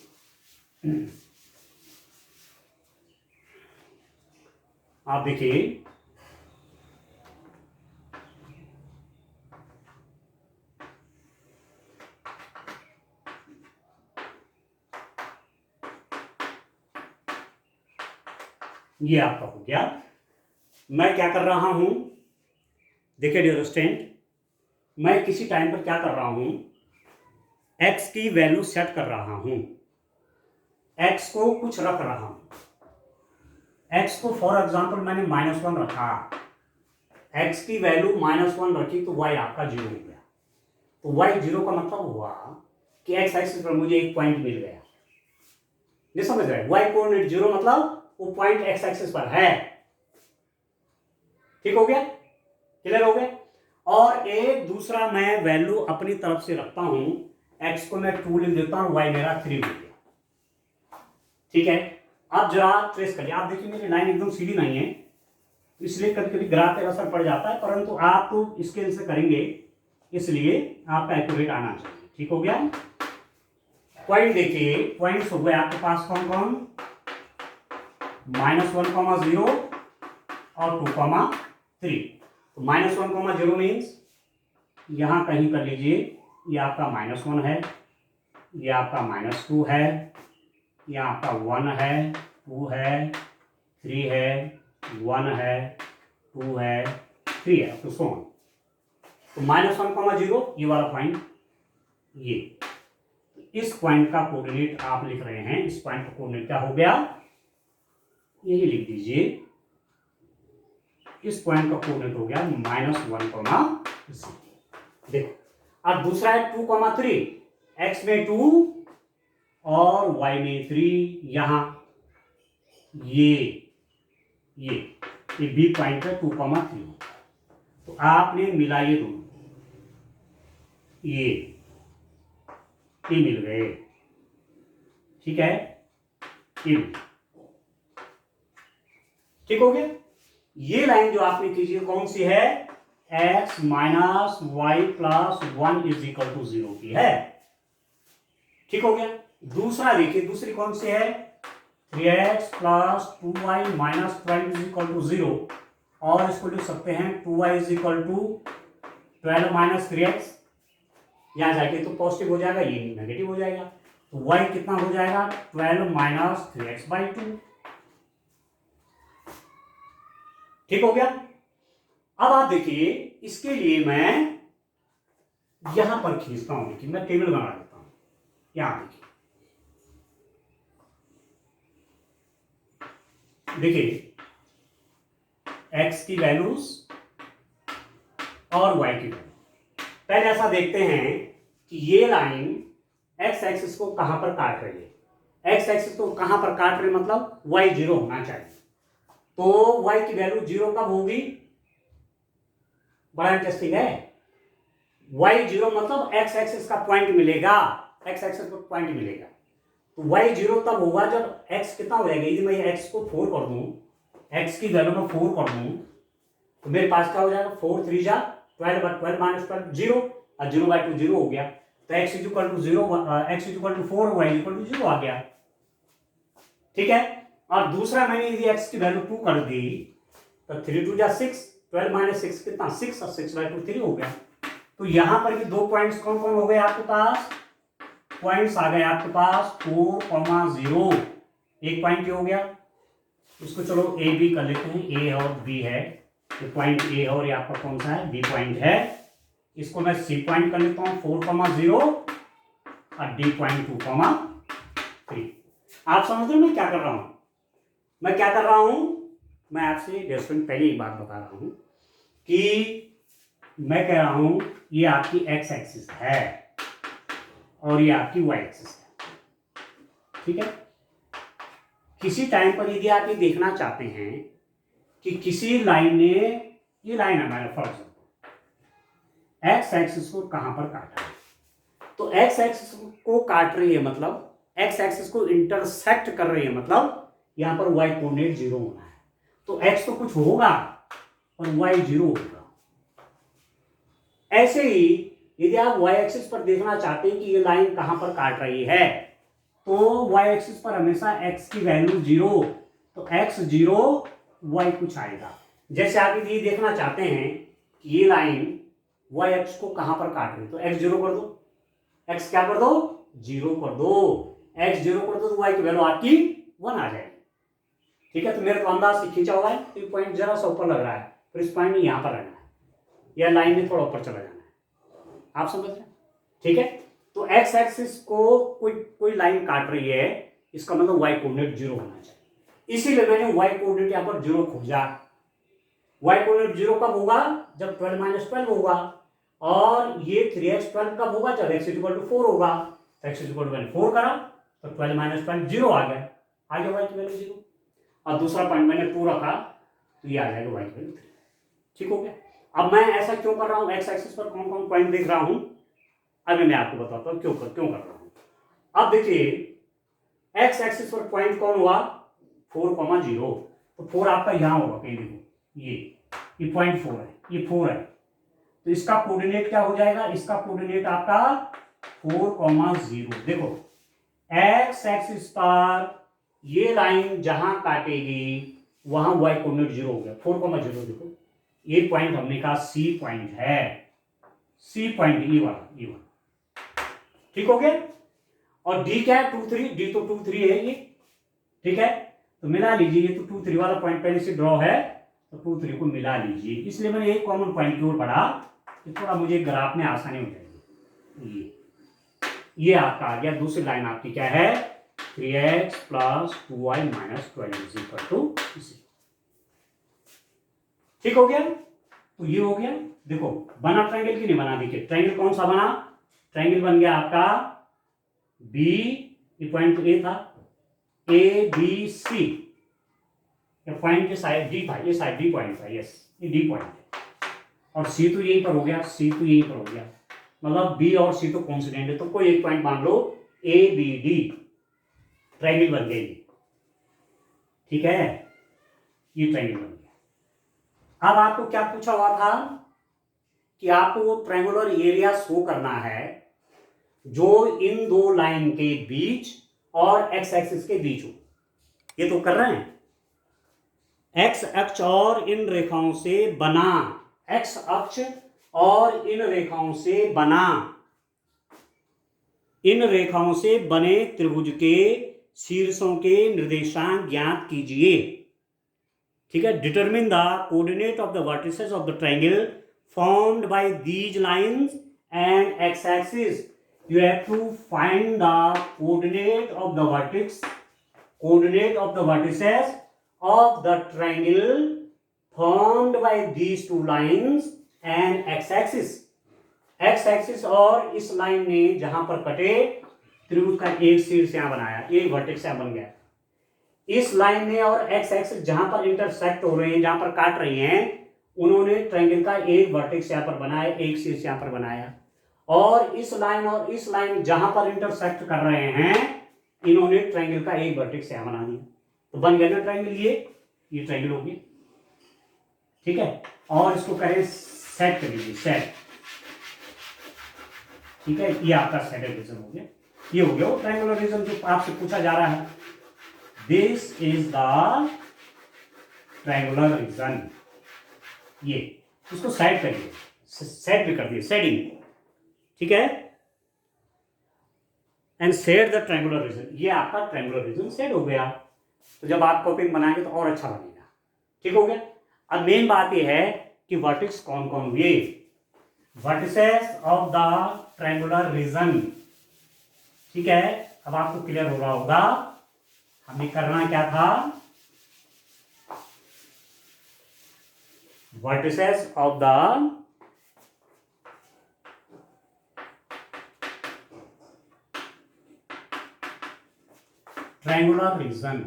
आप देखिए, ये आपका हो गया। मैं क्या कर रहा हूं, देखिए डियर स्टूडेंट, मैं किसी टाइम पर क्या कर रहा हूं, x की वैल्यू सेट कर रहा हूं, x को कुछ रख रहा हूं। x को फॉर एग्जांपल मैंने -1 रखा, x की वैल्यू -1 रखी तो y आपका 0 हो गया। तो y 0 का मतलब हुआ कि x एक्सिस पर मुझे एक पॉइंट मिल गया। नहीं समझ रहे, y कोऑर्डिनेट 0 मतलब वो पॉइंट x एक्सिस पर है। ठीक हो गया, क्लियर हो गया। और एक दूसरा मैं वैल्यू अपनी तरफ से रखता हूं, x को मैं 2 लिख देता हूं, y मेरा 3 हो गया। ठीक है। अब जरा ट्रेस करिए, आप देखिए मेरी लाइन एकदम सीधी नहीं है, इसलिए कभी कभी ग्राफ पर असर पड़ जाता है, परंतु आप तो स्केल से करेंगे इसलिए आपका एक्यूरेट आना चाहिए। ठीक हो गया। पॉइंट देखिए, पॉइंट्स हो गए आपके पास कौन कौन, -1,0 और 2,3। तो -1,0 मीन्स यहां कहीं कर लीजिए, ये आपका -1 है, ये आपका -2 है, ये आपका 1 है, 2 है, 3 है, 1 है, 2 है, 3 है, तो सो ऑन। तो -1,0 ये वाला पॉइंट, ये इस पॉइंट का कोऑर्डिनेट आप लिख रहे हैं, इस पॉइंट का कोऑर्डिनेट क्या हो गया, यही लिख दीजिए, इस पॉइंट का कोऑर्डिनेट हो गया -1,0। देखो अब दूसरा है 2,3, x में 2 और y में 3, यहां ये बी पॉइंट है 2,3। तो आपने मिला ये दोनों, ये मिल गए, ठीक है, ये ठीक हो गया। ये लाइन जो आपने कीजिए कौन सी है, x minus y plus 1 is equal to 0 की है, ठीक हो गया। दूसरा देखिए, दूसरी कौन सी है, 3x plus 2y minus 12 is equal to 0, और इसको लिख सकते हैं 2y is equal to 12 minus 3x, यहां जाके तो पॉजिटिव हो जाएगा, ये नेगेटिव हो जाएगा, तो y कितना हो जाएगा, 12 माइनस 3x बाई 2, ठीक हो गया। अब आप देखिए, इसके लिए मैं यहां पर खींचता हूं, देखिए मैं टेबल बना देता हूं, यहां देखिए x की वैल्यूज और y की वैल्यू। पहले ऐसा देखते हैं कि ये लाइन x एक्सिस को कहां पर काट रही है, x एक्सिस को कहां पर काट रही है, मतलब y 0 होना चाहिए। तो y की वैल्यू 0 कब होगी, बड़ा इंटरेस्टिंग है, y 0 मतलब x एक्सिस का पॉइंट मिलेगा, x एक्सिस पर पॉइंट मिलेगा। तो y 0 तब होगा जब x कितना हो जाएगा, यदि मैं x को 4 कर दूं, x की वैल्यू में 4 कर दूं, तो मेरे पास क्या हो जाएगा, 4 3 जा 12, 12 माइनस 12 0, और 0/2 0 हो गया, तो x equal to 0, x equal to 4, y equal to 0 आ गया, ठीक है। और दूसरा मैंने यदि x की वैल्यू 2 कर दी, तो 3 2 जा 6, 12 माइनस 6 कितना, 6, और 6/2 3 हो गया। तो यहां पर भी दो पॉइंट्स कौन कौन हो गए आपके पास, पॉइंट्स आ गए आपके पास 4,0, एक पॉइंट ये हो गया, इसको चलो ए बी कर लेते हैं, ए और बी है, ये पॉइंट ए और ये आपका कौन सा है, बी पॉइंट है, इसको मैं सी पॉइंट कर लेता हूं 4,0 और डी पॉइंट 2,3। आप समझ रहे हो मैं क्या कर रहा हूं, मैं क्या कर रहा हूं, मैं आपसे रेस्टोरेंट पहले एक बात बता रहा हूं कि मैं कह रहा हूं ये आपकी एक्स एक्सिस है और ये आपकी वाई एक्सिस है, ठीक है। किसी टाइम पर यदि आप ये देखना चाहते हैं कि किसी लाइन ने, ये लाइन है हमारा फॉर एग्जाम्पल, एक्स एक्सिस को कहां पर काटा है, तो एक्स एक्सिस को काट रही है मतलब एक्स एक्सिस को इंटरसेक्ट कर रही है, मतलब यहां पर वाई कोऑर्डिनेट 0 होना है, तो एक्स तो कुछ होगा और वाई 0 होगा। ऐसे ही यदि आप वाई एक्सिस पर देखना चाहते हैं कि ये लाइन कहां पर काट रही है, तो वाई एक्सिस पर हमेशा x की वैल्यू 0, तो x 0 y कुछ आएगा। जैसे आप यदि देखना चाहते हैं कि ये लाइन y एक्स को कहां पर काट रही है, तो x 0 कर दो, x क्या कर दो, 0 कर दो, x 0 कर दो, तो y की वैल्यू आपकी 1 आ जाएगी, ठीक है। तो मेरे को अंदाज से खींचा हुआ है, तो पॉइंट जरा सा ऊपर लग रहा है, फिर इस पॉइंट में यहां पर रहना है, या लाइन में थोड़ा ऊपर चला जाना है, आप समझ रहे हैं, ठीक है। तो एक्स एक्सिस को कोई लाइन काट रही है, इसका मतलब वाई कोऑर्डिनेट 0 होना चाहिए, इसीलिए मैंने वाई कोऑर्डिनेट यहां पर 0 खोजा। वाई कोऑर्डिनेट 0 कब होगा, जब 12 माइनस 12 होगा, और ये 3x 12 कब होगा, जब x इक्वल टू 4 होगा, तो x इक्वल टू 4 करा, तो 12 माइनस 12 0 आ गया, आ गया वाई की वैल्यू 0, और दूसरा पॉइंट मैंने 2 रखा, तो ये आ जाएगा वाई की वैल्यू 3, ठीक हो गया। अब मैं ऐसा क्यों कर रहा हूं, एक्स एक्सिस पर कौन कौन पॉइंट देख रहा हूं, अभी मैं आपको बताता हूं क्यों कर रहा हूं। अब देखिए एक्स एक्सिस पर पॉइंट कौन हुआ, 4,0, तो 4 आपका यहां होगा कहीं, देखो ये पॉइंट 4 है, ये 4 है, तो इसका कोऑर्डिनेट क्या हो जाएगा, इसका कोऑर्डिनेट आपका 4,0, देखो एक्स एक्सिस पर ये लाइन जहां काटेगी वहां y कोऑर्डिनेट 0 हो गया, 4,0। देखो ये पॉइंट हमने कहा सी पॉइंट है, सी पॉइंट ई वाला, ठीक हो गया। और डी क्या है, 2 3, डी तो 2 3 है ये, ठीक है। तो मिला लीजिए, ये तो 2 3 वाला पॉइंट पहले से ड्रॉ है, तो 2 3 को मिला लीजिए। इसलिए मैंने एक कॉमन पॉइंट की ओर बढ़ा कि थोड़ा मुझे ग्राफ में आसानी हो जाएगी। ये आपका आ गया। दूसरी लाइन आपकी क्या है, 3x + 2y - 12 = 0। ठीक हो गया। तो ये हो गया। देखो बना ट्रायंगल की नहीं बना, देखिए ट्रायंगल कौन सा बना, ट्रायंगल बन गया आपका बी, ये पॉइंट ए था, ए बी सी, पॉइंट के साइड डी था, ये साइड डी पॉइंट था, यस ये डी पॉइंट है। और सी तो यहीं पर हो गया, सी तो यहीं पर हो गया, मतलब बी और सी तो कॉन्सिडेंट है, तो कोई एक पॉइंट मान लो ए बी डी, ट्रायंगल बन गई, ठीक है, ये ट्रायंगल बन गया। अब आपको क्या पूछा हुआ था कि आपको वो ट्रायंगुलर एरिया शो करना है जो इन दो लाइन के बीच और एक्स एक्सिस के बीच हो। ये तो कर रहे हैं, एक्स अक्ष और इन रेखाओं से बना, एक्स अक्ष और इन रेखाओं से बना, इन रेखाओं से बने त्रिभुज के शीर्षों के निर्देशांक ज्ञात कीजिए, ठीक है। Determine the coordinate of the vertices of the triangle formed by these lines and x-axis. You have to find the coordinate of the vertex, coordinate of the vertices of the triangle formed by these two lines and x-axis. x-axis और इस line ने जहां पर कटे त्रिभुज का एक शीर्ष यहां बनाया, एक वर्टेक्स यहां बन गया। इस लाइन ने और एक्स एक्सिस जहां पर इंटरसेक्ट हो रहे हैं, जहां पर काट रही हैं, उन्होंने ट्रायंगल का एक वर्टेक्स यहां पर बनाया, एक शीर्ष यहां पर बनाया। और इस लाइन जहां पर इंटरसेक्ट कर रहे हैं, इन्होंने ट्रायंगल का एक वर्टेक्स यहां बना दिया, तो बन गया ना ट्रायंगल। ये ट्रायंगल हो गया, ठीक है। और इसको करें सेट कर लीजिए, सेट, ठीक है। ये आपका सेटेड रीजन हो गया, ये हो गया वो ट्रायंगुलर रीजन जो आपसे पूछा जा रहा है। This is the triangular region. ये इसको सेट करिए, सेट भी कर दिए, सेटिंग, ठीक है। And set the triangular region, ये आपका ट्रायंगुलर रीजन सेट हो गया। तो जब आप कॉपिंग बनाएंगे तो और अच्छा बनेगा, ठीक हो गया। अब मेन बात ये है कि वर्टेक्स कौन कौन हुए, vertices of the triangular region, ठीक है। अब आपको क्लियर हो रहा होगा हमें करना क्या था, vertices of the triangular region,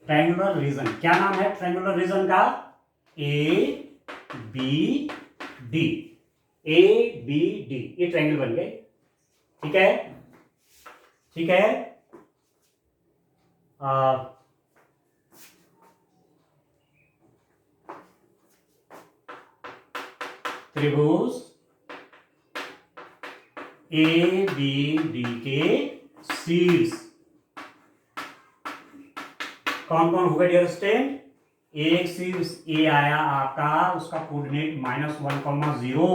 triangular region क्या नाम है ट्रायंगुलर रीजन का, A B D, A B D, ये ट्रायंगल बन गए, ठीक है, ठीक है। त्रिभुज ए बी डी के शीर्ष कौन कौन होगा डियर स्टूडेंट, एक शीर्ष ए आया आपका, उसका कोऑर्डिनेट -1,0,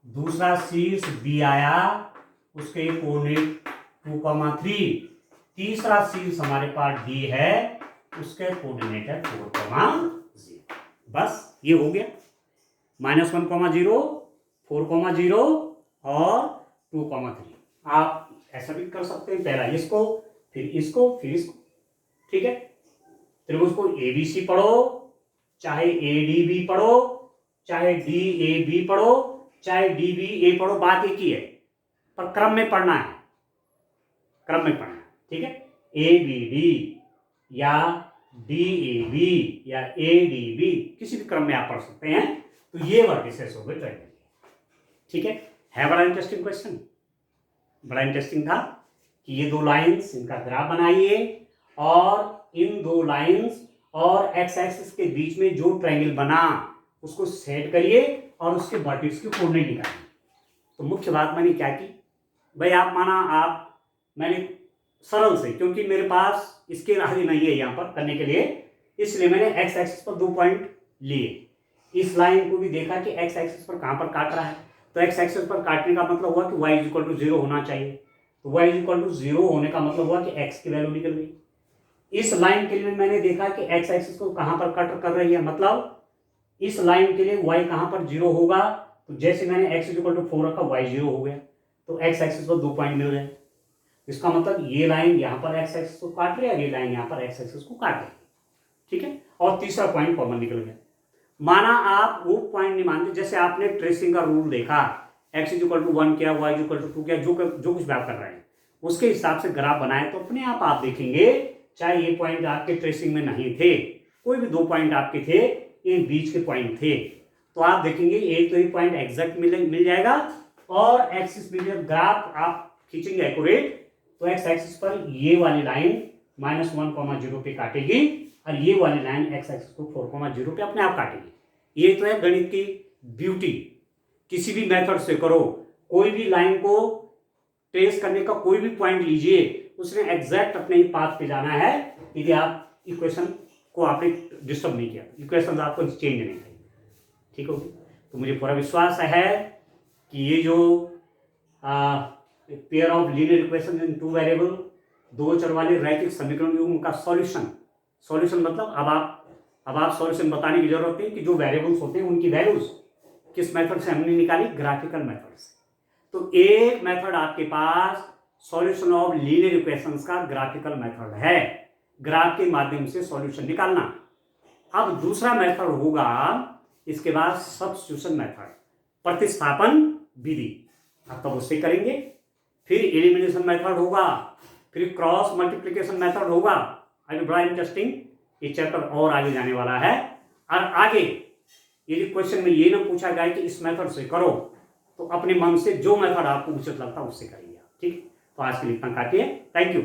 दूसरा शीर्ष बी आया, उसके कोऑर्डिनेट 2,3, तीसरा शीर्ष हमारे पास डी है, उसके कोऑर्डिनेट है 4,0। बस ये हो गया, -1,0, 4,0 और 2,3। आप ऐसा भी कर सकते हैं, पहला इसको फिर इसको फिर इसको, ठीक है। त्रिभुज को एबीसी पढ़ो, चाहे एडीबी पढ़ो, चाहे डीएबी पढ़ो, चाहे डीबीए पढ़ो, बात एक ही है, पर क्रम में पढ़ना है, क्रम में पढ़ना है, ठीक है। एबीडी या डीएबी या एडीबी किसी भी क्रम में आप पढ़ सकते हैं। तो ये वर्टिसेस हो गए ट्रायंगल, ठीक है बड़ा इंटरेस्टिंग क्वेश्चन, बड़ा इंटरेस्टिंग था कि ये दो लाइंस, इनका ग्राफ बनाइए और इन दो लाइंस और एक्स एक्सिस के बीच में जो ट्रायंगल बना उसको सेट करिए और उसके वर्टेक्स के कोऑर्डिनेट निकालिए, तो मुख्य बात मैंने क्या की भाई, आप माना आप मैंने सरल से, क्योंकि मेरे पास इसके आगे नहीं है यहाँ पर करने के लिए, इसलिए मैंने एक्स एक्सिस पर 2 पॉइंट लिए। इस लाइन को भी देखा कि एक्स एक्सिस पर कहाँ पर काट रहा है, तो एक्स एक्सिस पर काटने का मतलब हुआ कि y इज इक्वल टू 0 होना चाहिए। तो y इज इक्वल टू 0 होने का मतलब हुआ कि x की वैल्यू निकल गई। इस लाइन के लिए मैंने देखा कि एक्स एक्सिस को कहाँ पर कट कर रही है, मतलब इस लाइन के लिए y कहाँ पर 0 होगा, तो जैसे मैंने x इज इक्वल टू 4 रखा y 0 हो गया, तो x एक्सिस पर 2 पॉइंट मिल गए। इसका मतलब ये लाइन यहाँ पर x एक्सिस को काट रही है, ये लाइन यहाँ पर x एक्सिस को काट रही है, ठीक है। और तीसरा पॉइंट कॉमन निकल गया। माना आप वो पॉइंट नहीं मानते, जैसे आपने ट्रेसिंग का रूल देखा, x इज इक्वल टू 1 किया, y इज इक्वल टू 2 किया, जो कुछ भी आप कर रहे हैं उसके हिसाब से ग्राफ बनाए, तो अपने आप देखेंगे चाहे ये पॉइंट आपके ट्रेसिंग में नहीं थे, कोई भी 2 पॉइंट आपके थे, ये बीच के पॉइंट थे, तो आप देखेंगे एक तो ये पॉइंट एग्जैक्ट मिल जाएगा, और एक्सिस में ग्राफ आप खींचेंगे एक्यूरेट, तो एक्स एक्सिस पर ये वाली लाइन -1, 0 पे काटेगी, और ये वाली लाइन एक्स एक्सिस को 4, 0 पे अपने आप काटेगी। ये तो है गणित की ब्यूटी। किसी भी मेथड से करो, कोई भी लाइन को ट्रेस करने का कोई भी पॉइंट लीजिए, उसने एग्जैक्ट अपने ही पाथ पे जाना है, यदि आप इक्वेशन को आपने डिस्टर्ब नहीं किया, इक्वेशन आपको चेंज नहीं करेंगे, ठीक होगी। तो मुझे पूरा विश्वास है कि ये जो pair of linear equation in 2 variable, 2 चर वाले रैखिक समीकरण का सॉल्यूशन मतलब अब आप सॉल्यूशन बताने की जरूरत नहीं कि जो वेरिएबल्स होते हैं उनकी वैल्यूज किस मेथड से हमने निकाली, ग्राफिकल मेथड से। तो एक मेथड आपके पास सॉल्यूशन ऑफ लीनियर इक्वेशंस का ग्राफिकल मेथड है, ग्राफ के माध्यम से सॉल्यूशन निकालना। अब दूसरा मेथड होगा इसके बाद सब्स्टिट्यूशन मेथड, प्रतिस्थापन विधि, अब तब उससे करेंगे। फिर एलिमिनेशन मेथड होगा, फिर क्रॉस मल्टीप्लिकेशन मेथड होगा। अभी बड़ा इंटरेस्टिंग ये चैप्टर और आगे जाने वाला है। और आगे यदि क्वेश्चन में ये ना पूछा जाए कि इस मेथड से करो, तो अपने मन से जो मेथड आपको उचित लगता है उससे करिए, ठीक। तो आज के लिए इतना काफी है। Thank you.